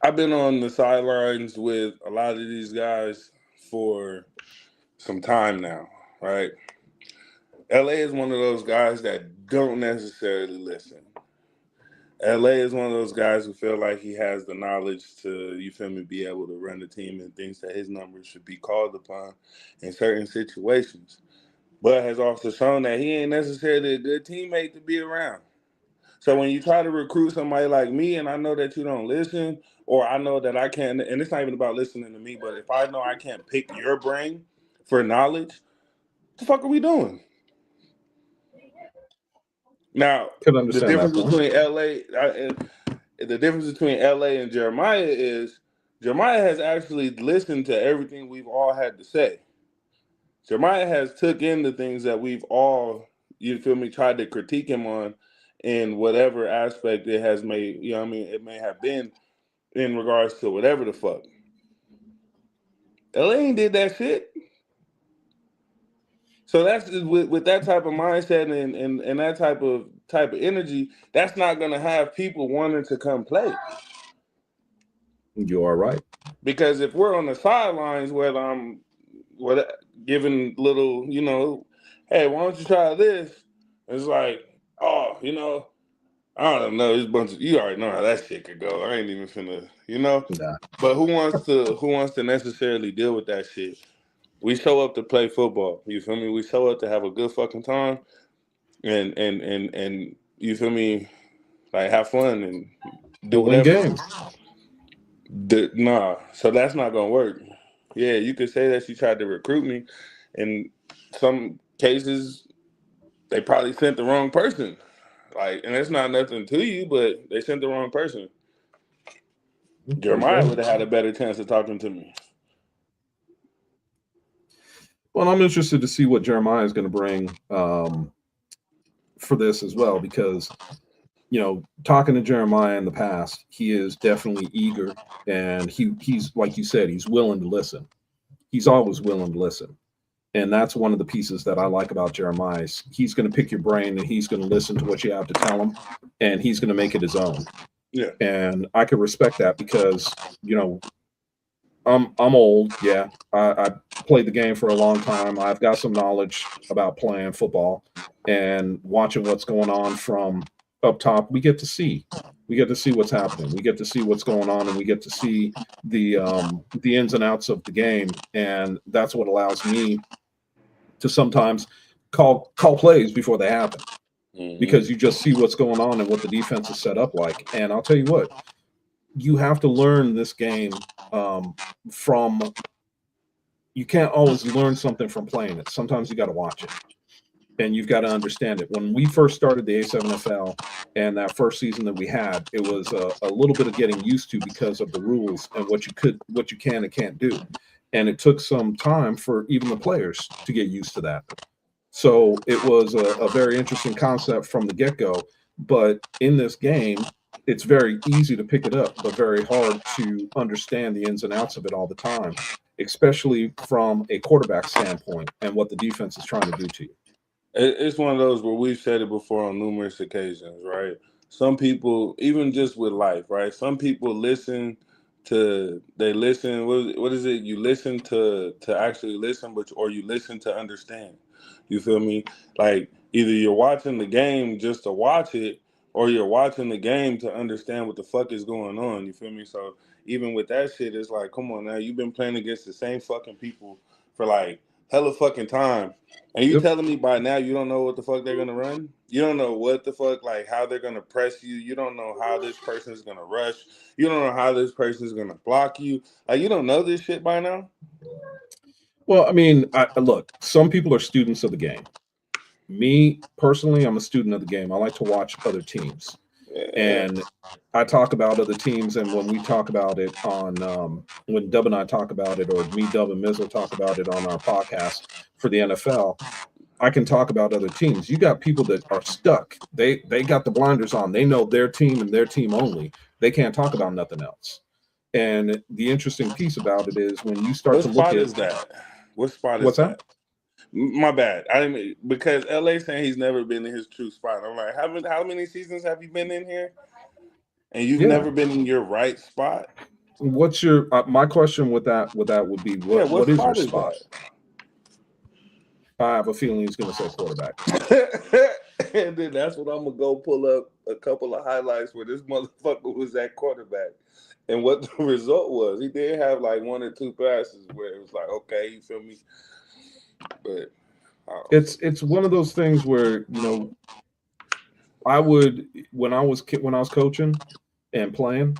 I've been on the sidelines with a lot of these guys for some time now, right? LA is one of those guys that don't necessarily listen. LA is one of those guys who feel like he has the knowledge to, you feel me, be able to run the team and thinks that his numbers should be called upon in certain situations. But has also shown that he ain't necessarily a good teammate to be around. So when you try to recruit somebody like me, and I know that you don't listen, or I know that I can't, and it's not even about listening to me, but if I know I can't pick your brain for knowledge, what the fuck are we doing? Now, Could the understand difference that point. between the difference between LA and Jeremiah is Jeremiah has actually listened to everything we've all had to say. Jeremiah has took in the things that we've all, you feel me, tried to critique him on in whatever aspect it has made, you know what I mean, it may have been in regards to whatever the fuck. LA ain't did that shit. So that's with that type of mindset and that type of energy, that's not gonna have people wanting to come play. You are right. Because if we're on the sidelines where I'm giving little, you know, hey, why don't you try this? It's like, oh, you know, I don't know. There's a bunch of, you already know how that shit could go. I ain't even finna, you know. Nah. But who wants to necessarily deal with that shit? We show up to play football. You feel me? We show up to have a good fucking time and you feel me, like have fun and do And win whatever. games. Nah, so that's not gonna work. Yeah, you could say that she tried to recruit me. In some cases, they probably sent the wrong person. Like, and it's not nothing to you, but they sent the wrong person. Jeremiah would have had a better chance of talking to me. Well, I'm interested to see what Jeremiah is going to bring for this as well, because, you know, talking to Jeremiah in the past, he is definitely eager, and he's like you said, he's willing to listen. He's always willing to listen. And that's one of the pieces that I like about Jeremiah. He's going to pick your brain, and he's going to listen to what you have to tell him, and he's going to make it his own. Yeah. And I can respect that because, you know, I'm old. Yeah, I played the game for a long time. I've got some knowledge about playing football and watching what's going on from up top. We get to see what's happening. We get to see what's going on, and we get to see the ins and outs of the game. And that's what allows me to sometimes call plays before they happen, because you just see what's going on and what the defense is set up like. And I'll tell you what, you have to learn this game from. You can't always learn something from playing it. Sometimes you got to watch it, and you've got to understand it. When we first started the A7FL and that first season that we had, it was a little bit of getting used to because of the rules and what you can and can't do. And it took some time for even the players to get used to that. So it was a very interesting concept from the get-go. But in this game, it's very easy to pick it up, but very hard to understand the ins and outs of it all the time, especially from a quarterback standpoint and what the defense is trying to do to you. It's one of those where we've said it before on numerous occasions, right? Some people, even just with life, right? Some people listen. What is it? You listen to actually listen, or you listen to understand. You feel me? Like either you're watching the game just to watch it, or you're watching the game to understand what the fuck is going on. You feel me? So even with that shit, it's like, come on now, you've been playing against the same fucking people for like hella fucking time. And you telling me by now you don't know what the fuck they're gonna run? You don't know what the fuck, like how they're gonna press you. You don't know how this person is gonna rush. You don't know how this person is gonna block you. Like you don't know this shit by now. Well, I mean, look, some people are students of the game. Me personally, I'm a student of the game. I like to watch other teams. And I talk about other teams, and when we talk about it on when Dub and I talk about it, or me, Dub, and Mizzle talk about it on our podcast for the NFL, I can talk about other teams. You got people that are stuck. They got the blinders on. They know their team and their team only. They can't talk about nothing else. And the interesting piece about it is when you start What to look spot at is that? What spot is what's that? My bad. I didn't because LA saying he's never been in his true spot. I'm like, how many seasons have you been in here? And you've Yeah. never been in your right spot? What's your my question with that would be Yeah, what is your spot is spot? I have a feeling he's going to say quarterback. that? And then that's what I'm gonna go pull up a couple of highlights where this motherfucker was at quarterback. And what the result was, he did have like one or two passes where it was like, okay, you feel me? But It's one of those things where, I would when I was coaching and playing,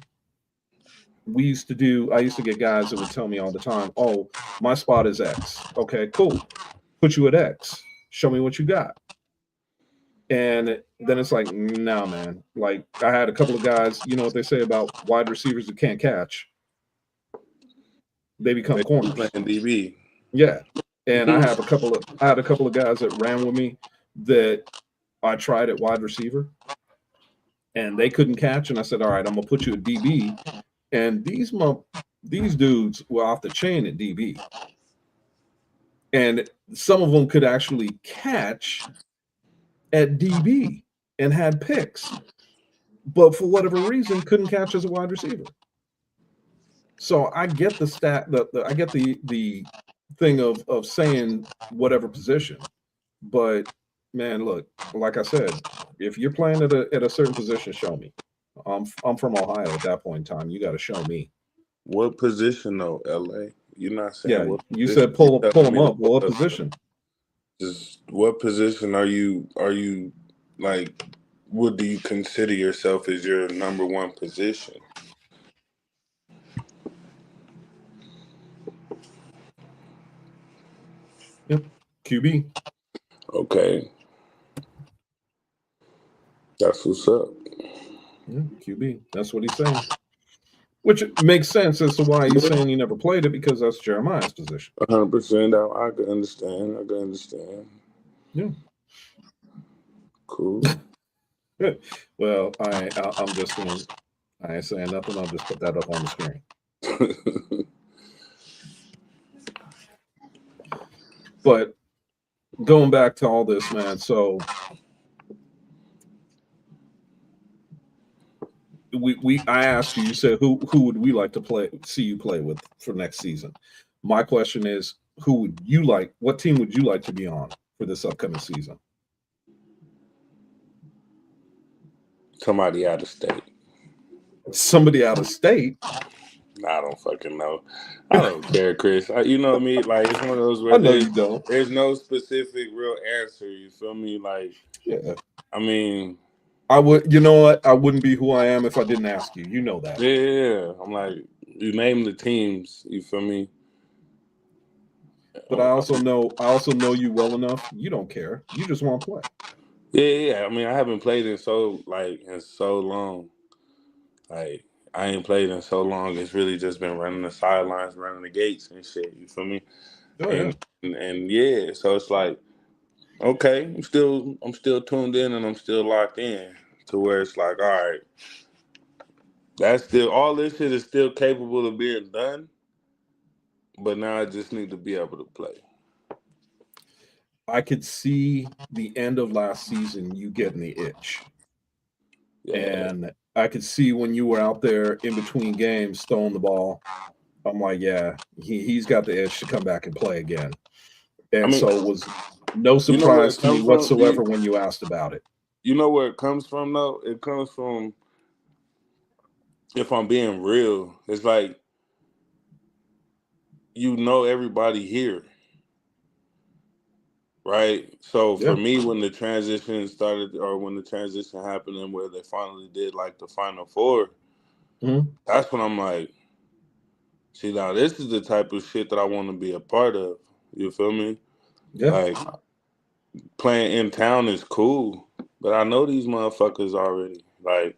I used to get guys that would tell me all the time, "Oh, my spot is X." Okay, cool. Put you at X. Show me what you got. And then it's like, nah, man. Like I had a couple of guys, you know what they say about wide receivers that can't catch, they become they corners. playing DB. Yeah. And I had a couple of guys that ran with me that I tried at wide receiver and they couldn't catch. And I said, all right, I'm gonna put you at DB. And these dudes were off the chain at DB. And some of them could actually catch at DB and had picks, but for whatever reason couldn't catch as a wide receiver. So I get the I get the thing of saying whatever position, but man, look, like I said, if you're playing at a certain position, show me. I'm from Ohio at that point in time. You got to show me. What position though, LA? You're not saying Yeah, what you position. said pull You telling them me up. Well, what position? Just what position are you like? What do you consider yourself as your number one position? Yep, QB. Okay, that's what's up. Yeah, QB. That's what he's saying. Which makes sense as to why he's saying he never played it, because that's Jeremiah's position. 100%. I can understand. I can understand. Yeah. Cool. Well, I'm just going. I ain't saying nothing. I'll just put that up on the screen. But going back to all this, man. So I asked you. You said who would we like to see you play with for next season? My question is, who would you like? What team would you like to be on for this upcoming season? Somebody out of state. Somebody out of state? I don't fucking know. I don't care, Chris. You know what I mean? Like it's one of those where I know you don't. There's no specific real answer. You feel me? Like, yeah. I mean, I would. You know what? I wouldn't be who I am if I didn't ask you. You know that. Yeah. I'm like, you name the teams. You feel me? But I also know you well enough. You don't care. You just want to play. Yeah. I mean, I haven't played in so long. Like I ain't played in so long. It's really just been running the sidelines, running the gates and shit. You feel me? Oh, and yeah. So it's like, okay, I'm still tuned in and I'm still locked in to where it's like, all right, that's still all this shit is still capable of being done. But now I just need to be able to play. I could see the end of last season you getting the itch. Yeah. And I could see when you were out there in between games throwing the ball. I'm like, yeah, he's got the itch to come back and play again. And so it was no surprise to me whatsoever when you asked about it. You know where it comes from, though? It comes from, if I'm being real, it's like, you know everybody here. Right? So for me, when the transition started, or when the transition happened and where they finally did like the Final Four, that's when I'm like, see, now this is the type of shit that I want to be a part of. You feel me? Yeah. Like, playing in town is cool, but I know these motherfuckers already. Like,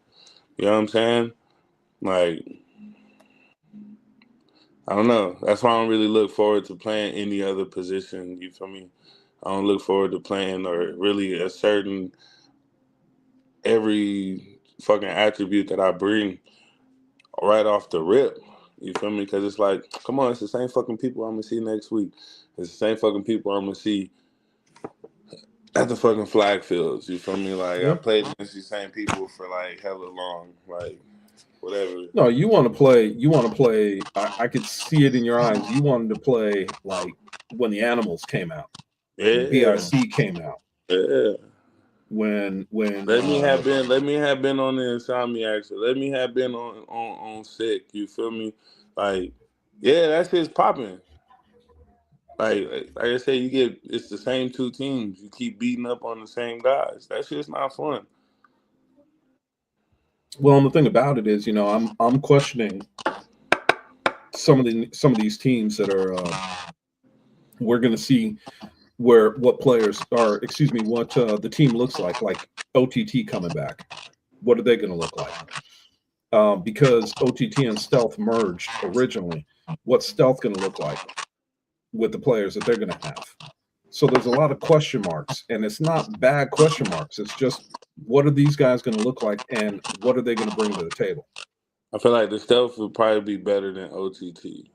you know what I'm saying? Like, I don't know. That's why I don't really look forward to playing any other position. You feel me? I don't look forward to playing or really a certain every fucking attribute that I bring right off the rip. You feel me? Because it's like, come on, it's the same fucking people I'm gonna see next week. It's the same fucking people I'm gonna see at the fucking flag fields. You feel me? Like I Yeah. played against these same people for like hella long, like whatever. No, you want to play. You want to play. I could see it in your eyes. You wanted to play like when the Animals came out, when Yeah, BIC came out, yeah. when Let me have been on the Insomniacs. Let me have been on sick. You feel me? Like, yeah, that shit's popping. Like I said, it's the same two teams. You keep beating up on the same guys. That shit's not fun. well, and the thing about it is, I'm questioning some of these teams that are. We're going to see what players are. Excuse me, what the team looks like OTT coming back. What are they going to look like? Because OTT and Stealth merged originally. What's Stealth going to look like with the players that they're going to have? So there's a lot of question marks, and it's not bad question marks. It's just what are these guys going to look like, and what are they going to bring to the table? I feel like the stealth would probably be better than OTT.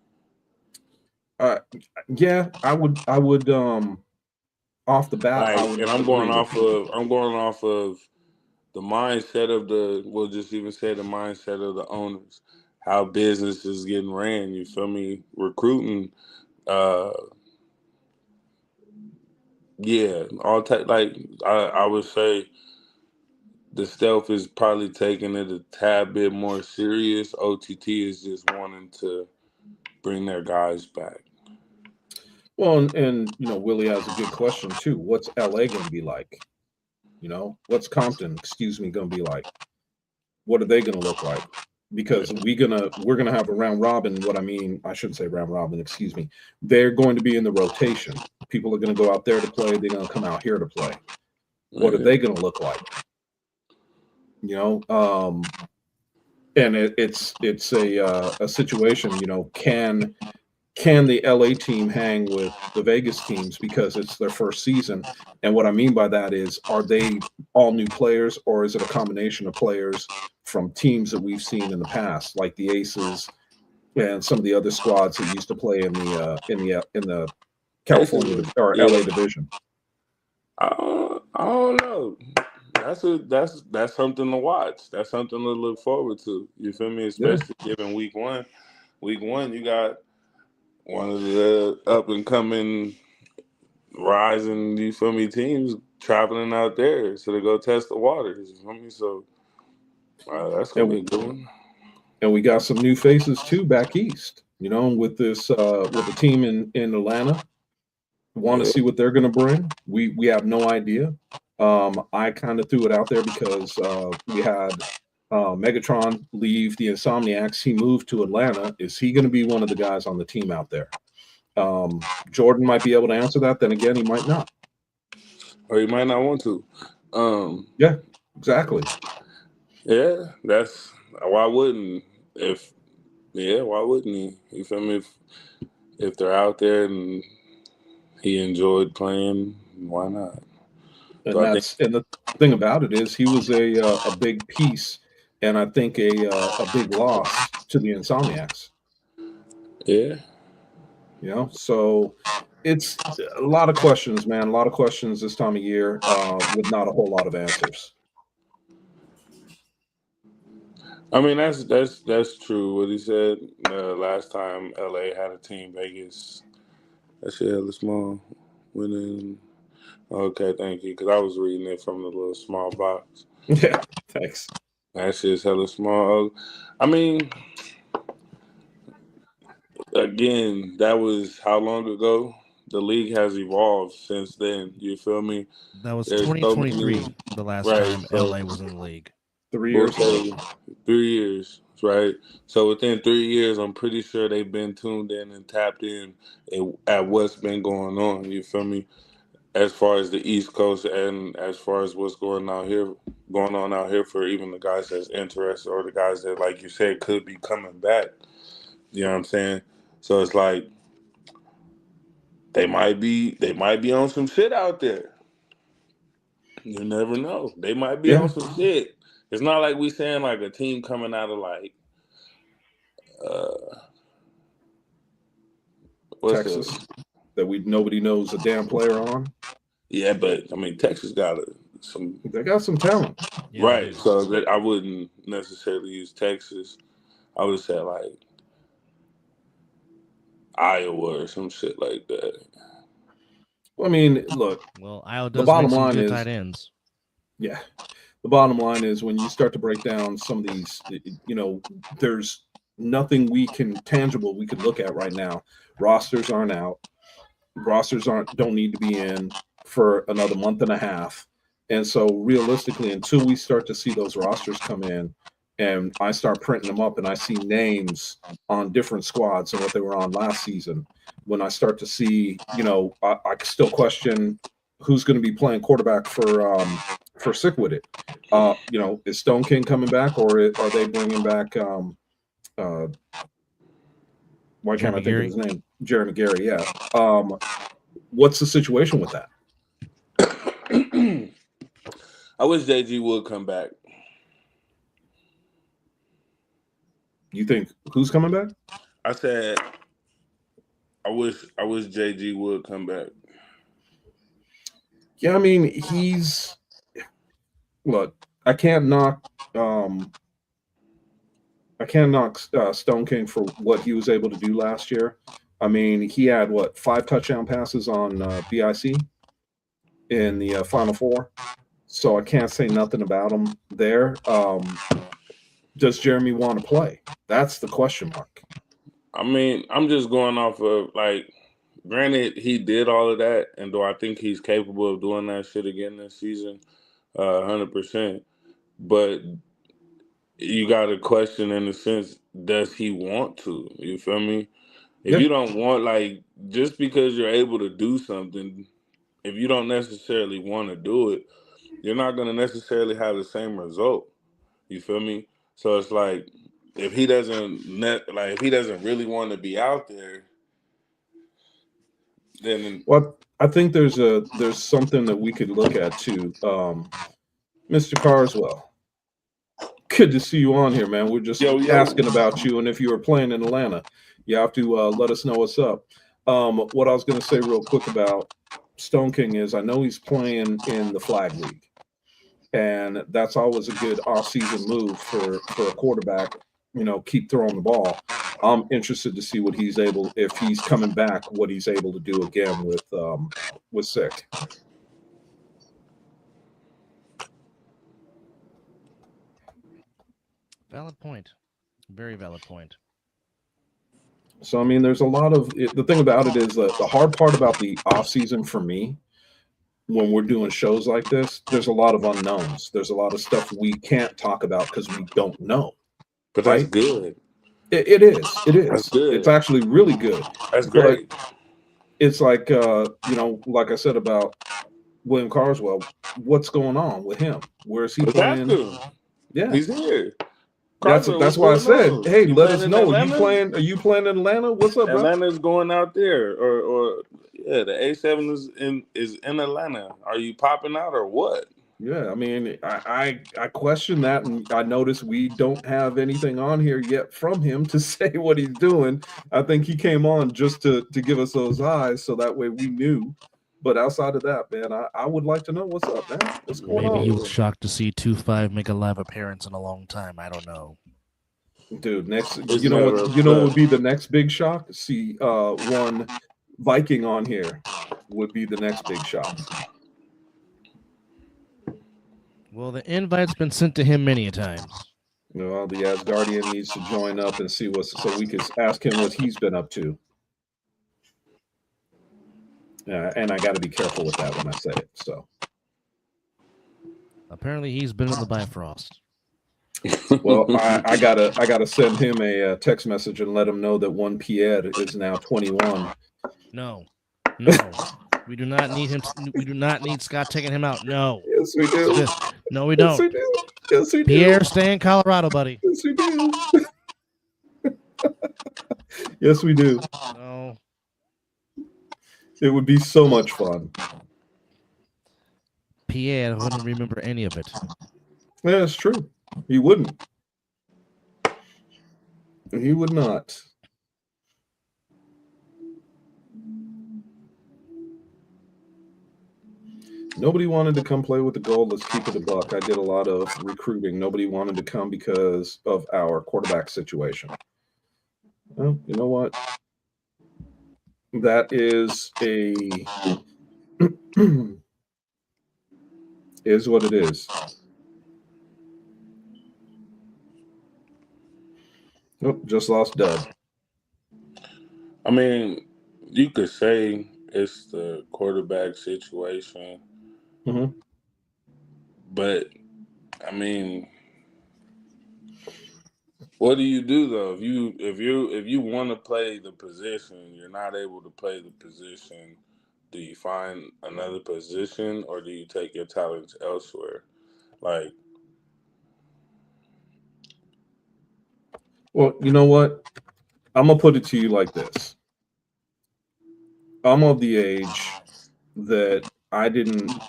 Yeah, I would. Off the bat, I Like, would and agree with you. I'm going off of the mindset of we'll just even say the mindset of the owners, how business is getting ran. You feel me? Recruiting, uh, yeah, like I would say the stealth is probably taking it a tad bit more serious. OTT is just wanting to bring their guys back. Well, and Willie has a good question too. What's LA going to be like? What's Compton, excuse me, going to be like? What are they going to look like? Because we're gonna have a round robin. What I mean, I shouldn't say round robin. Excuse me. They're going to be in the rotation. People are going to go out there to play. They're going to come out here to play. What are they going to look like? And it's a situation. Can the LA team hang with the Vegas teams because it's their first season? And what I mean by that is, are they all new players, or is it a combination of players from teams that we've seen in the past, like the Aces and some of the other squads that used to play in the California or LA division? I don't know. That's something to watch. That's something to look forward to. You feel me? Especially given week one. Week one, you got one of the up and coming, rising. You feel me? Teams traveling out there so to go test the waters. You feel me? So that's gonna be a good one. And we got some new faces too back east. With this with the team in Atlanta. Want to see what they're going to bring. We have no idea. I kind of threw it out there because we had Megatron leave the Insomniacs. He moved to Atlanta. Is he going to be one of the guys on the team out there? Jordan might be able to answer that. Then again, he might not. Or he might not want to. Yeah, exactly. Yeah, that's why wouldn't why wouldn't he? You feel me? If they're out there and he enjoyed playing, why not? And So I think the thing about it is he was a big piece, and I think a big loss to the Insomniacs. yeah. So it's a lot of questions, man. A lot of questions this time of year with not a whole lot of answers. I mean that's true. What he said last time LA had a team, Vegas. That shit hella small. Winning. Okay, thank you. Because I was reading it from the little small box. Yeah, thanks. That shit's hella small. I mean, again, that was how long ago? The league has evolved since then. You feel me? That was There's so 2023, many, the last right? time So LA was in the league. 3 we'll years ago. say 3 years, right? So within 3 years, I'm pretty sure they've been tuned in and tapped in at what's been going on. You feel me? As far as the East Coast and as far as what's going on out here for even the guys that's interested or the guys that, like you said, could be coming back. You know what I'm saying? So it's like they might be on some shit out there. You never know. They might be Yeah. on some shit. It's not like we saying like a team coming out of like What's Texas that nobody knows a damn player on. Yeah, but I mean, Texas got some. They got some talent, Yeah, Right. So that I wouldn't necessarily use Texas. I would say like Iowa or some shit like that. I mean, look, well, Iowa the does bottom make some line good is, tight ends. yeah, the bottom line is when you start to break down some of these, there's nothing tangible we can look at right now. Rosters aren't out. Don't need to be in for another month and a half. And so realistically, until we start to see those rosters come in and I start printing them up and I see names on different squads and what they were on last season, when I start to see, I still question who's going to be playing quarterback for Sick With It. Is Stone King coming back, or are they bringing back why can't I think of his name? Jeremy Gary, yeah. What's the situation with that? I wish JG would come back. You think who's coming back? I said I wish JG would come back. Yeah, I mean, look, I can't knock Stone King for what he was able to do last year. I mean, he had 5 touchdown passes on BIC in the Final Four, so I can't say nothing about him there. Does Jeremy want to play? That's the question mark. I mean, I'm just going off of like, granted, he did all of that, and do I think he's capable of doing that shit again this season? 100%. But you got to question in the sense, does he want to? You feel me? If you don't want, like, just because you're able to do something, if you don't necessarily want to do it, you're not going to necessarily have the same result. You feel me? So it's like, if he doesn't really want to be out there, then I think there's something that we could look at too. Mr. Carswell, good to see you on here, man. We're just asking about you, and if you were playing in Atlanta, you have to let us know what's up. What I was going to say real quick about Stone King is I know he's playing in the Flag League, and that's always a good off-season move for a quarterback. Keep throwing the ball. I'm interested to see if he's coming back, what he's able to do again with Sick. Valid point. Very valid point. So, I mean, there's a lot of the thing about it is that the hard part about the off season for me, when we're doing shows like this, there's a lot of unknowns. There's a lot of stuff we can't talk about because we don't know. But that's good. It is. That's good. It's actually really good. That's great. But it's like, like I said about William Carswell, what's going on with him? Where is he playing? Yeah, he's here. That's why I said, hey, let us know. Are you playing in Atlanta? What's up, bro? Atlanta's going out there, or the A7 is in Atlanta. Are you popping out or what? Yeah, I mean, I question that, and I notice we don't have anything on here yet from him to say what he's doing. I think he came on just to give us those eyes, so that way we knew. But outside of that, man, I would like to know what's up, man. What's going on? Maybe he was shocked to see 2-5 make a live appearance in a long time. I don't know. Dude, you know what would be the next big shock? See one Viking on here would be the next big shock. Well, the invite's been sent to him many a times. The Asgardian needs to join up and see so we could ask him what he's been up to. And I got to be careful with that when I say it. So apparently, he's been in the Bifrost. Well, I gotta send him a text message and let him know that one Pierre is now 21. No, we do not need him. We do not need Scott taking him out. No. Yes, we do. No, we don't. Yes, we do. Pierre, stay in Colorado, buddy. Yes, we do. Yes, we do. No. It would be so much fun. Pierre wouldn't remember any of it. Yeah, it's true. He wouldn't. He would not. Nobody wanted to come play with the Gold. Let's keep it a buck. I did a lot of recruiting. Nobody wanted to come because of our quarterback situation. Well, you know what? That is is what it is. Oh, just lost Dud. I mean, you could say it's the quarterback situation, hmm but I mean, what do you do though? If you want to play the position, you're not able to play the position. Do you find another position, or do you take your talents elsewhere? Like, Well, you know what? I'm gonna put it to you like this. I'm of the age that I didn't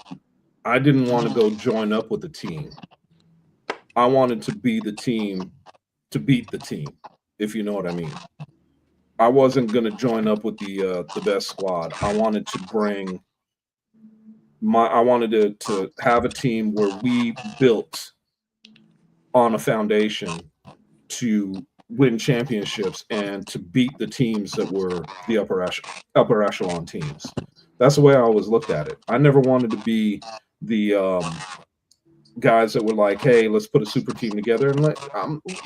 want to go join up with the team. I wanted to be the team to beat the team, if you know what I mean. I wasn't going to join up with the best squad. I wanted to bring I wanted to have a team where we built on a foundation to win championships and to beat the teams that were the upper echelon teams. That's the way I always looked at it. I never wanted to be the guys that were like, "Hey, let's put a super team together and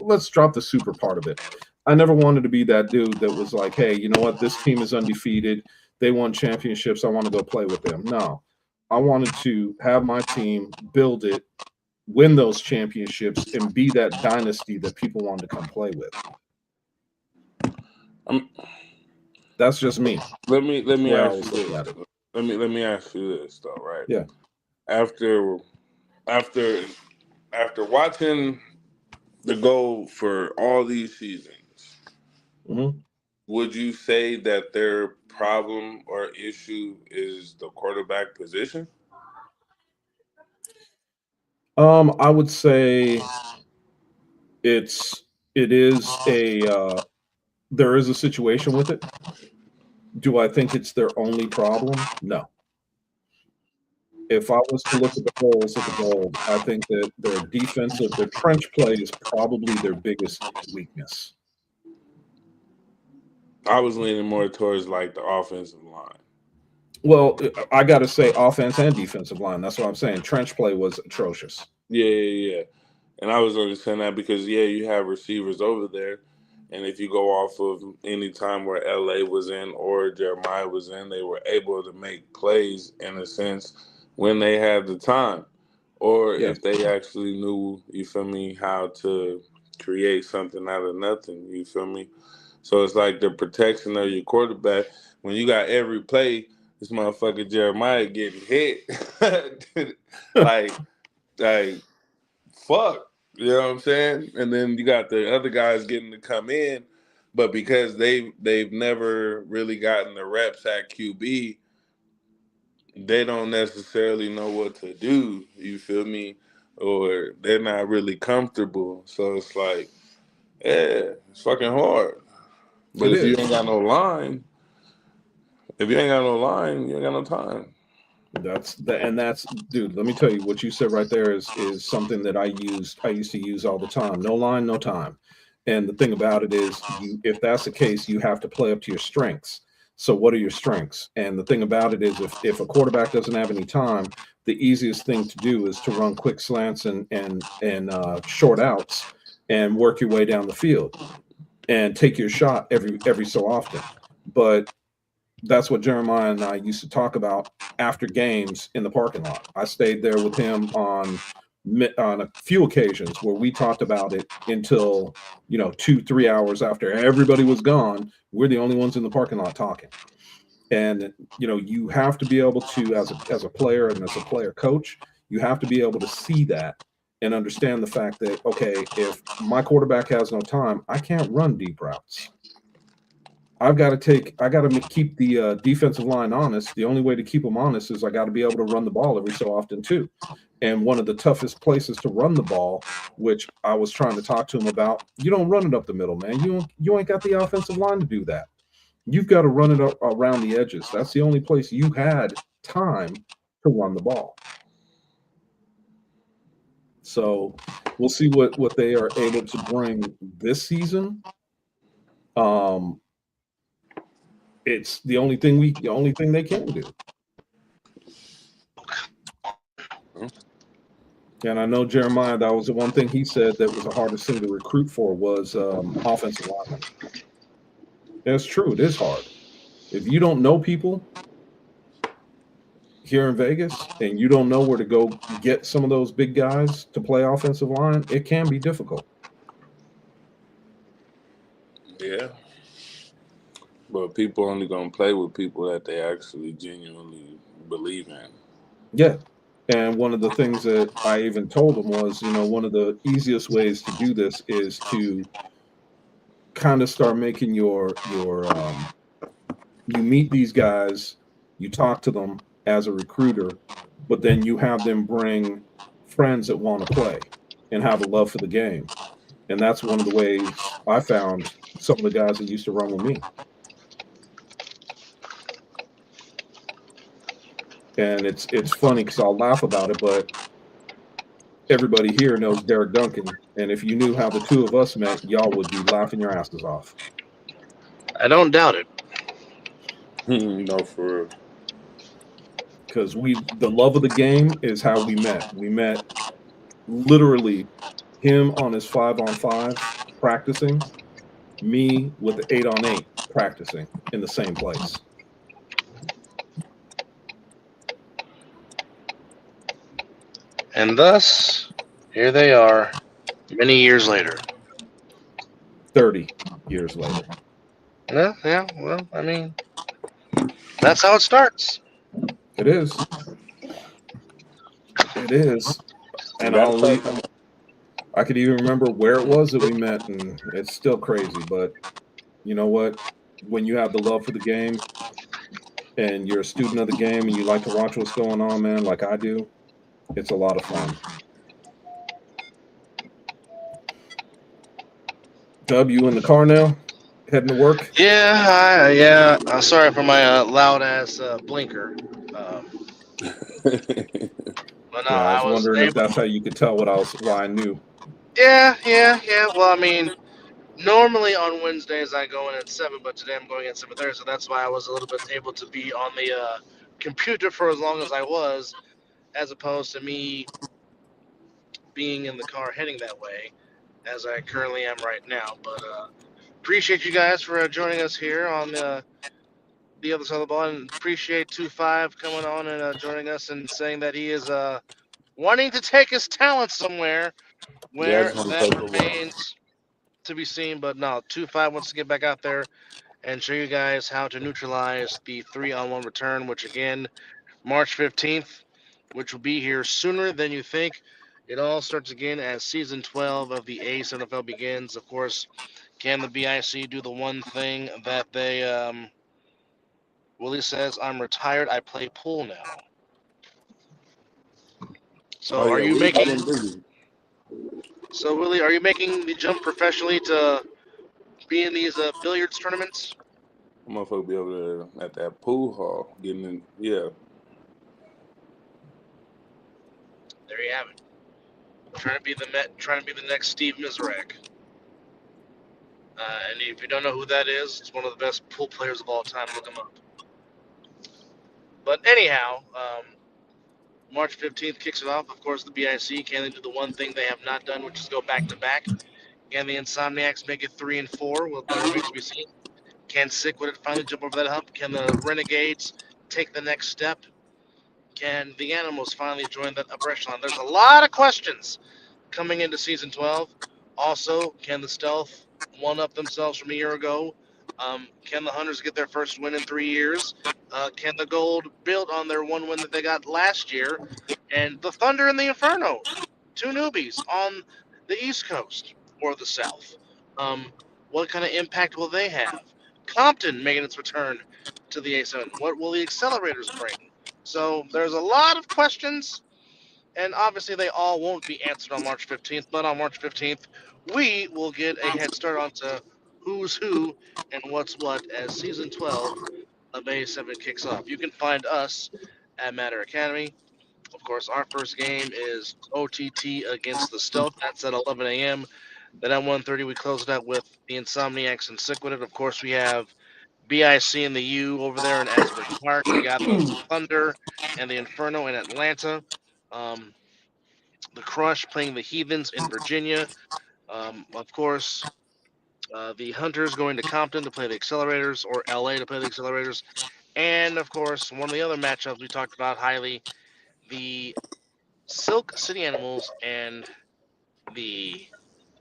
let's drop the super part of it." I never wanted to be that dude that was like, "Hey, you know what? This team is undefeated. They won championships. I want to go play with them." No, I wanted to have my team, build it, win those championships, and be that dynasty that people wanted to come play with. I'm, That's just me. let me Where I ask always you looked this. at it. Let me ask you this though, right? Yeah. After after after watching the goal for all these seasons, hmm would you say that their problem or issue is the quarterback position? I would say it is there is a situation with it. Do I think it's their only problem? No. If I was to look at the holes of the Gold, I think that their trench play is probably their biggest weakness. I was leaning more towards like the offensive line. Well, I got to say offense and defensive line. That's what I'm saying. Trench play was atrocious. Yeah. And I was only saying that because you have receivers over there, and if you go off of any time where LA was in or Jeremiah was in, they were able to make plays in a sense when they had the time, or Yes, if they actually knew, you feel me, how to create something out of nothing. You feel me? So it's like the protection of your quarterback when you got every play. This motherfucker Jeremiah getting hit, like like fuck. You know what I'm saying? And then you got the other guys getting to come in, but because they've never really gotten the reps at QB, they don't necessarily know what to do. You feel me? Or they're not really comfortable. So it's like, yeah, it's fucking hard. But it if you is. ain't got no line, if you ain't got no line, you ain't got no time. That's dude. Let me tell you what you said right there is something that I used to use all the time. No line, no time. And the thing about it is, if that's the case, you have to play up to your strengths. So what are your strengths? And the thing about it is, if a quarterback doesn't have any time, the easiest thing to do is to run quick slants and short outs and work your way down the field and take your shot every so often. But that's what Jeremiah and I used to talk about after games in the parking lot. I stayed there with him on a few occasions where we talked about it until 2-3 hours after everybody was gone. We're the only ones in the parking lot talking. And you have to be able to, as a player and as a player coach, you have to be able to see that and understand the fact that, okay, if my quarterback has no time, I can't run deep routes. I got to keep the defensive line honest. The only way to keep them honest is I got to be able to run the ball every so often too. And one of the toughest places to run the ball, which I was trying to talk to him about, you don't run it up the middle, man. You ain't got the offensive line to do that. You've got to run it up around the edges. That's the only place you had time to run the ball. So we'll see what they are able to bring this season. Um, it's the only thing they can do. And I know Jeremiah, that was the one thing he said that was the hardest thing to recruit for was offensive linemen. That's true. It is hard. If you don't know people here in Vegas and you don't know where to go get some of those big guys to play offensive line, it can be difficult. Yeah. But people only gonna play with people that they actually genuinely believe in. Yeah. And one of the things that I even told him was, one of the easiest ways to do this is to kind of start making you meet these guys, you talk to them as a recruiter, but then you have them bring friends that want to play and have a love for the game. And that's one of the ways I found some of the guys that used to run with me. And it's funny because I'll laugh about it, but everybody here knows Derek Duncan. And if you knew how the two of us met, y'all would be laughing your asses off. I don't doubt it. No, for real. Because the love of the game is how we met. We met literally him on his 5-on-5 practicing, me with the 8-on-8 practicing in the same place. And thus, here they are, many years later. 30 years later. Yeah, well, I mean, that's how it starts. It is. It is. And I could even remember where it was that we met, and it's still crazy. But you know what? When you have the love for the game and you're a student of the game and you like to watch what's going on, man, like I do, it's a lot of fun. Dub, you in the car now? Heading to work? Yeah. Sorry for my loud ass blinker. But no, Yeah, I I was was wondering if able. that's how you could tell why I knew. Yeah. Well, I mean, normally on Wednesdays I go in at 7, but today I'm going at 7:30, so that's why I was a little bit able to be on the computer for as long as I was, as opposed to me being in the car heading that way, as I currently am right now. But appreciate you guys for joining us here on the other side of the ball, and appreciate 2-5 coming on and joining us and saying that he is wanting to take his talent somewhere Yeah, where it's gonna that take a while. remains to be seen. But no, 2-5 wants to get back out there and show you guys how to neutralize the 3-on-1 return, which again, March 15th, which will be here sooner than you think. It all starts again as season 12 of the A7FL begins. Of course, can the BIC do the one thing that they Willie says, "I'm retired. I play pool now." Oh So, are yeah, you we've making? been busy. So, Willie, are you making the jump professionally to be in these billiards tournaments? I'm motherfucker be over there at that pool hall getting in. Yeah, There you have it. Trying to be trying to be the next Steve Mizrek. And if you don't know who that is, it's one of the best pool players of all time. Look him up. But anyhow, March 15th kicks it off. Of course, the BIC can they do the one thing they have not done, which is go back to back. Can the Insomniacs make it 3 and 4? Well, that remains to be seen. Can Sickwood finally jump over that hump? Can the Renegades take the next step? Can the Animals finally join that upper echelon? There's a lot of questions coming into season 12. Also, can the Stealth one up themselves from a year ago? Can the Hunters get their first win in 3 years? Can the Gold build on their one win that they got last year? And the Thunder and the Inferno, two newbies on the East Coast or the South. What kind of impact will they have? Compton making its return to the A7. What will the accelerators bring? So there's a lot of questions, and obviously they all won't be answered on March 15th, but on March 15th, we will get a head start onto who's who and what's what as season 12 of A7 kicks off. You can find us at Matter Academy. Of course, our first game is OTT against the Stealth. That's at 11 a.m. Then at 1:30, we close it out with the Insomniacs and Siquidit. Of course, we have BIC and the U over there in Asbury Park. We got the Thunder and the Inferno in Atlanta. Um, the Crush playing the Heathens in Virginia. Of course, the Hunters going to Compton to play the Accelerators, or LA to play the Accelerators. And of course, one of the other matchups we talked about highly, the Silk City Animals and the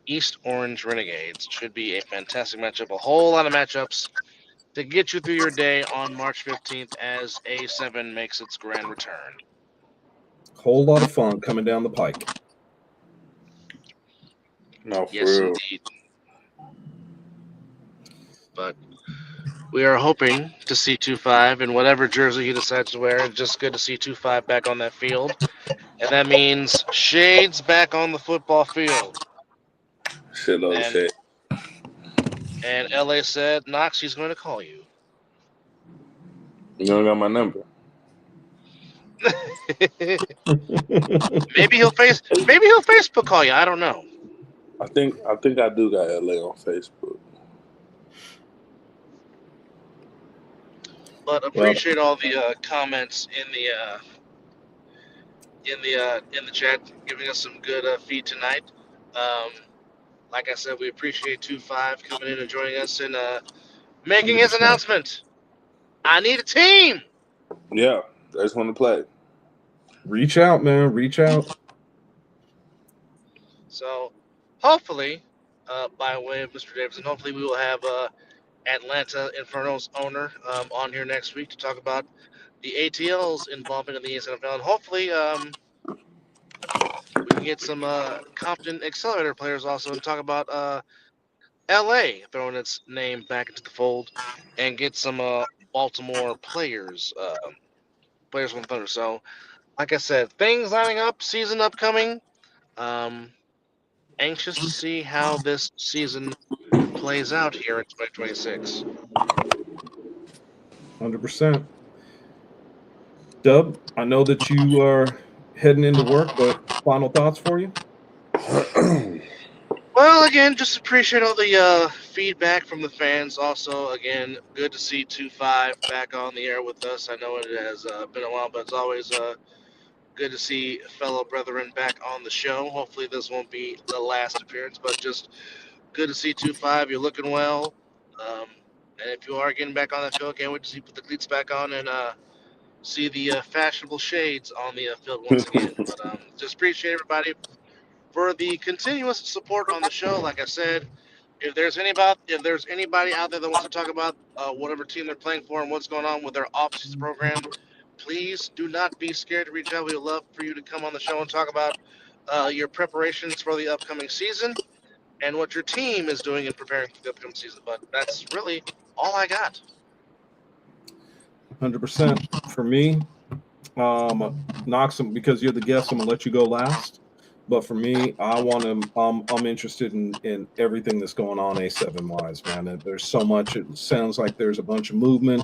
East Orange Renegades. Should be a fantastic matchup. A whole lot of matchups to get you through your day on March 15th as A7 makes its grand return. Whole lot of fun coming down the pike. No, for Yes, real. indeed. But we are hoping to see 2-5 in whatever jersey he decides to wear. It's just good to see 2-5 back on that field. And that means Shades back on the football field. Shitload of And shit. and LA said, Knox, he's going to call you. You don't got my number. maybe he'll Facebook call you. I don't know. I think I do got LA on Facebook. But appreciate all the comments in the chat, giving us some good feed tonight. Like I said, we appreciate 2-5 coming in and joining us and making his 100%. announcement. I need a team. Yeah, I just want to play. Reach out, man. Reach out. So, hopefully, by way of Mr. Davidson, hopefully we will have Atlanta Inferno's owner on here next week to talk about the ATL's involvement in the A7FL, and hopefully we can get some Compton Accelerator players also and talk about LA throwing its name back into the fold and get some Baltimore players from Thunder. So, like I said, things lining up, season upcoming. Anxious to see how this season plays out here in 2026. 100%. Dub, I know that you are heading into work, but final thoughts for you? Well, again, just appreciate all the feedback from the fans. Also, again, good to see 2-5 back on the air with us. I know it has been a while, but it's always good to see fellow brethren back on the show. Hopefully, this won't be the last appearance, but just good to see 2-5. You're looking well. And if you are getting back on that field, can't wait to see you put the cleats back on and see the fashionable shades on the field once again. But just appreciate everybody for the continuous support on the show. Like I said, if there's anybody out there that wants to talk about whatever team they're playing for and what's going on with their off-season program, please do not be scared to reach out. We would love for you to come on the show and talk about your preparations for the upcoming season and what your team is doing in preparing for the upcoming season. But that's really all I got. 100%. For me, Knox, because you're the guest, I'm going to let you go last. But for me, I'm interested in everything that's going on A7 wise, man. There's so much. It sounds like there's a bunch of movement,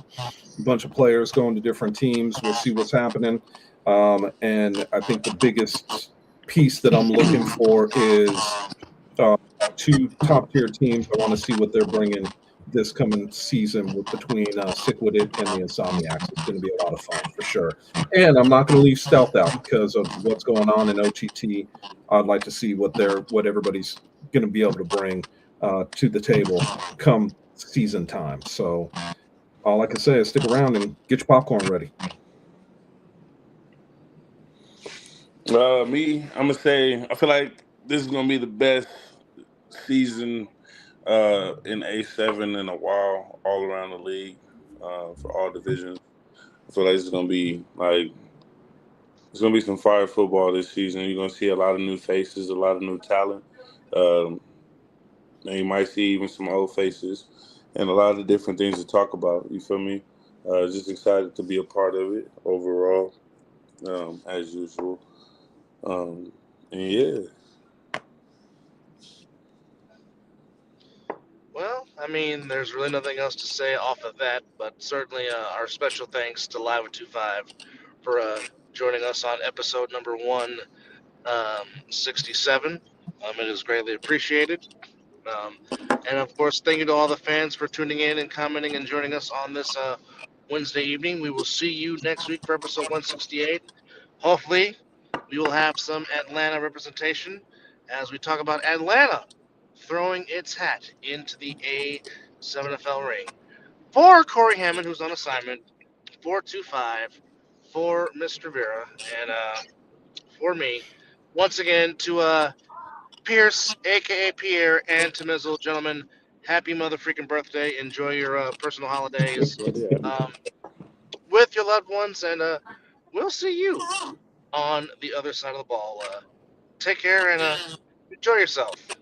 a bunch of players going to different teams. We'll see what's happening. And I think the biggest piece that I'm looking for is two top tier teams. I want to see what they're bringing this coming season between Siquidit and the Insomniacs. It's going to be a lot of fun for sure. And I'm not going to leave Stealth out because of what's going on in OTT. I'd like to see what everybody's going to be able to bring to the table come season time. So all I can say is stick around and get your popcorn ready. I'm gonna say I feel like this is gonna be the best season in A7 in a while, all around the league, for all divisions. I feel like it's gonna be some fire football this season. You're gonna see a lot of new faces, a lot of new talent. And you might see even some old faces and a lot of different things to talk about. You feel me? Just excited to be a part of it overall, as usual. And yeah. Well, I mean, there's really nothing else to say off of that, but certainly our special thanks to Live at 2-5 for joining us on episode number 167. It is greatly appreciated. And of course, thank you to all the fans for tuning in and commenting and joining us on this Wednesday evening. We will see you next week for episode 168. Hopefully, we will have some Atlanta representation as we talk about Atlanta throwing its hat into the A7FL ring. For Corey Hammond, who's on assignment, 425, for Mr. Vera, and for me, once again, to Pierce, aka Pierre, and to Mizzle, gentlemen, happy mother freaking birthday. Enjoy your personal holidays with your loved ones, and we'll see you on the other side of the ball. Take care and enjoy yourself.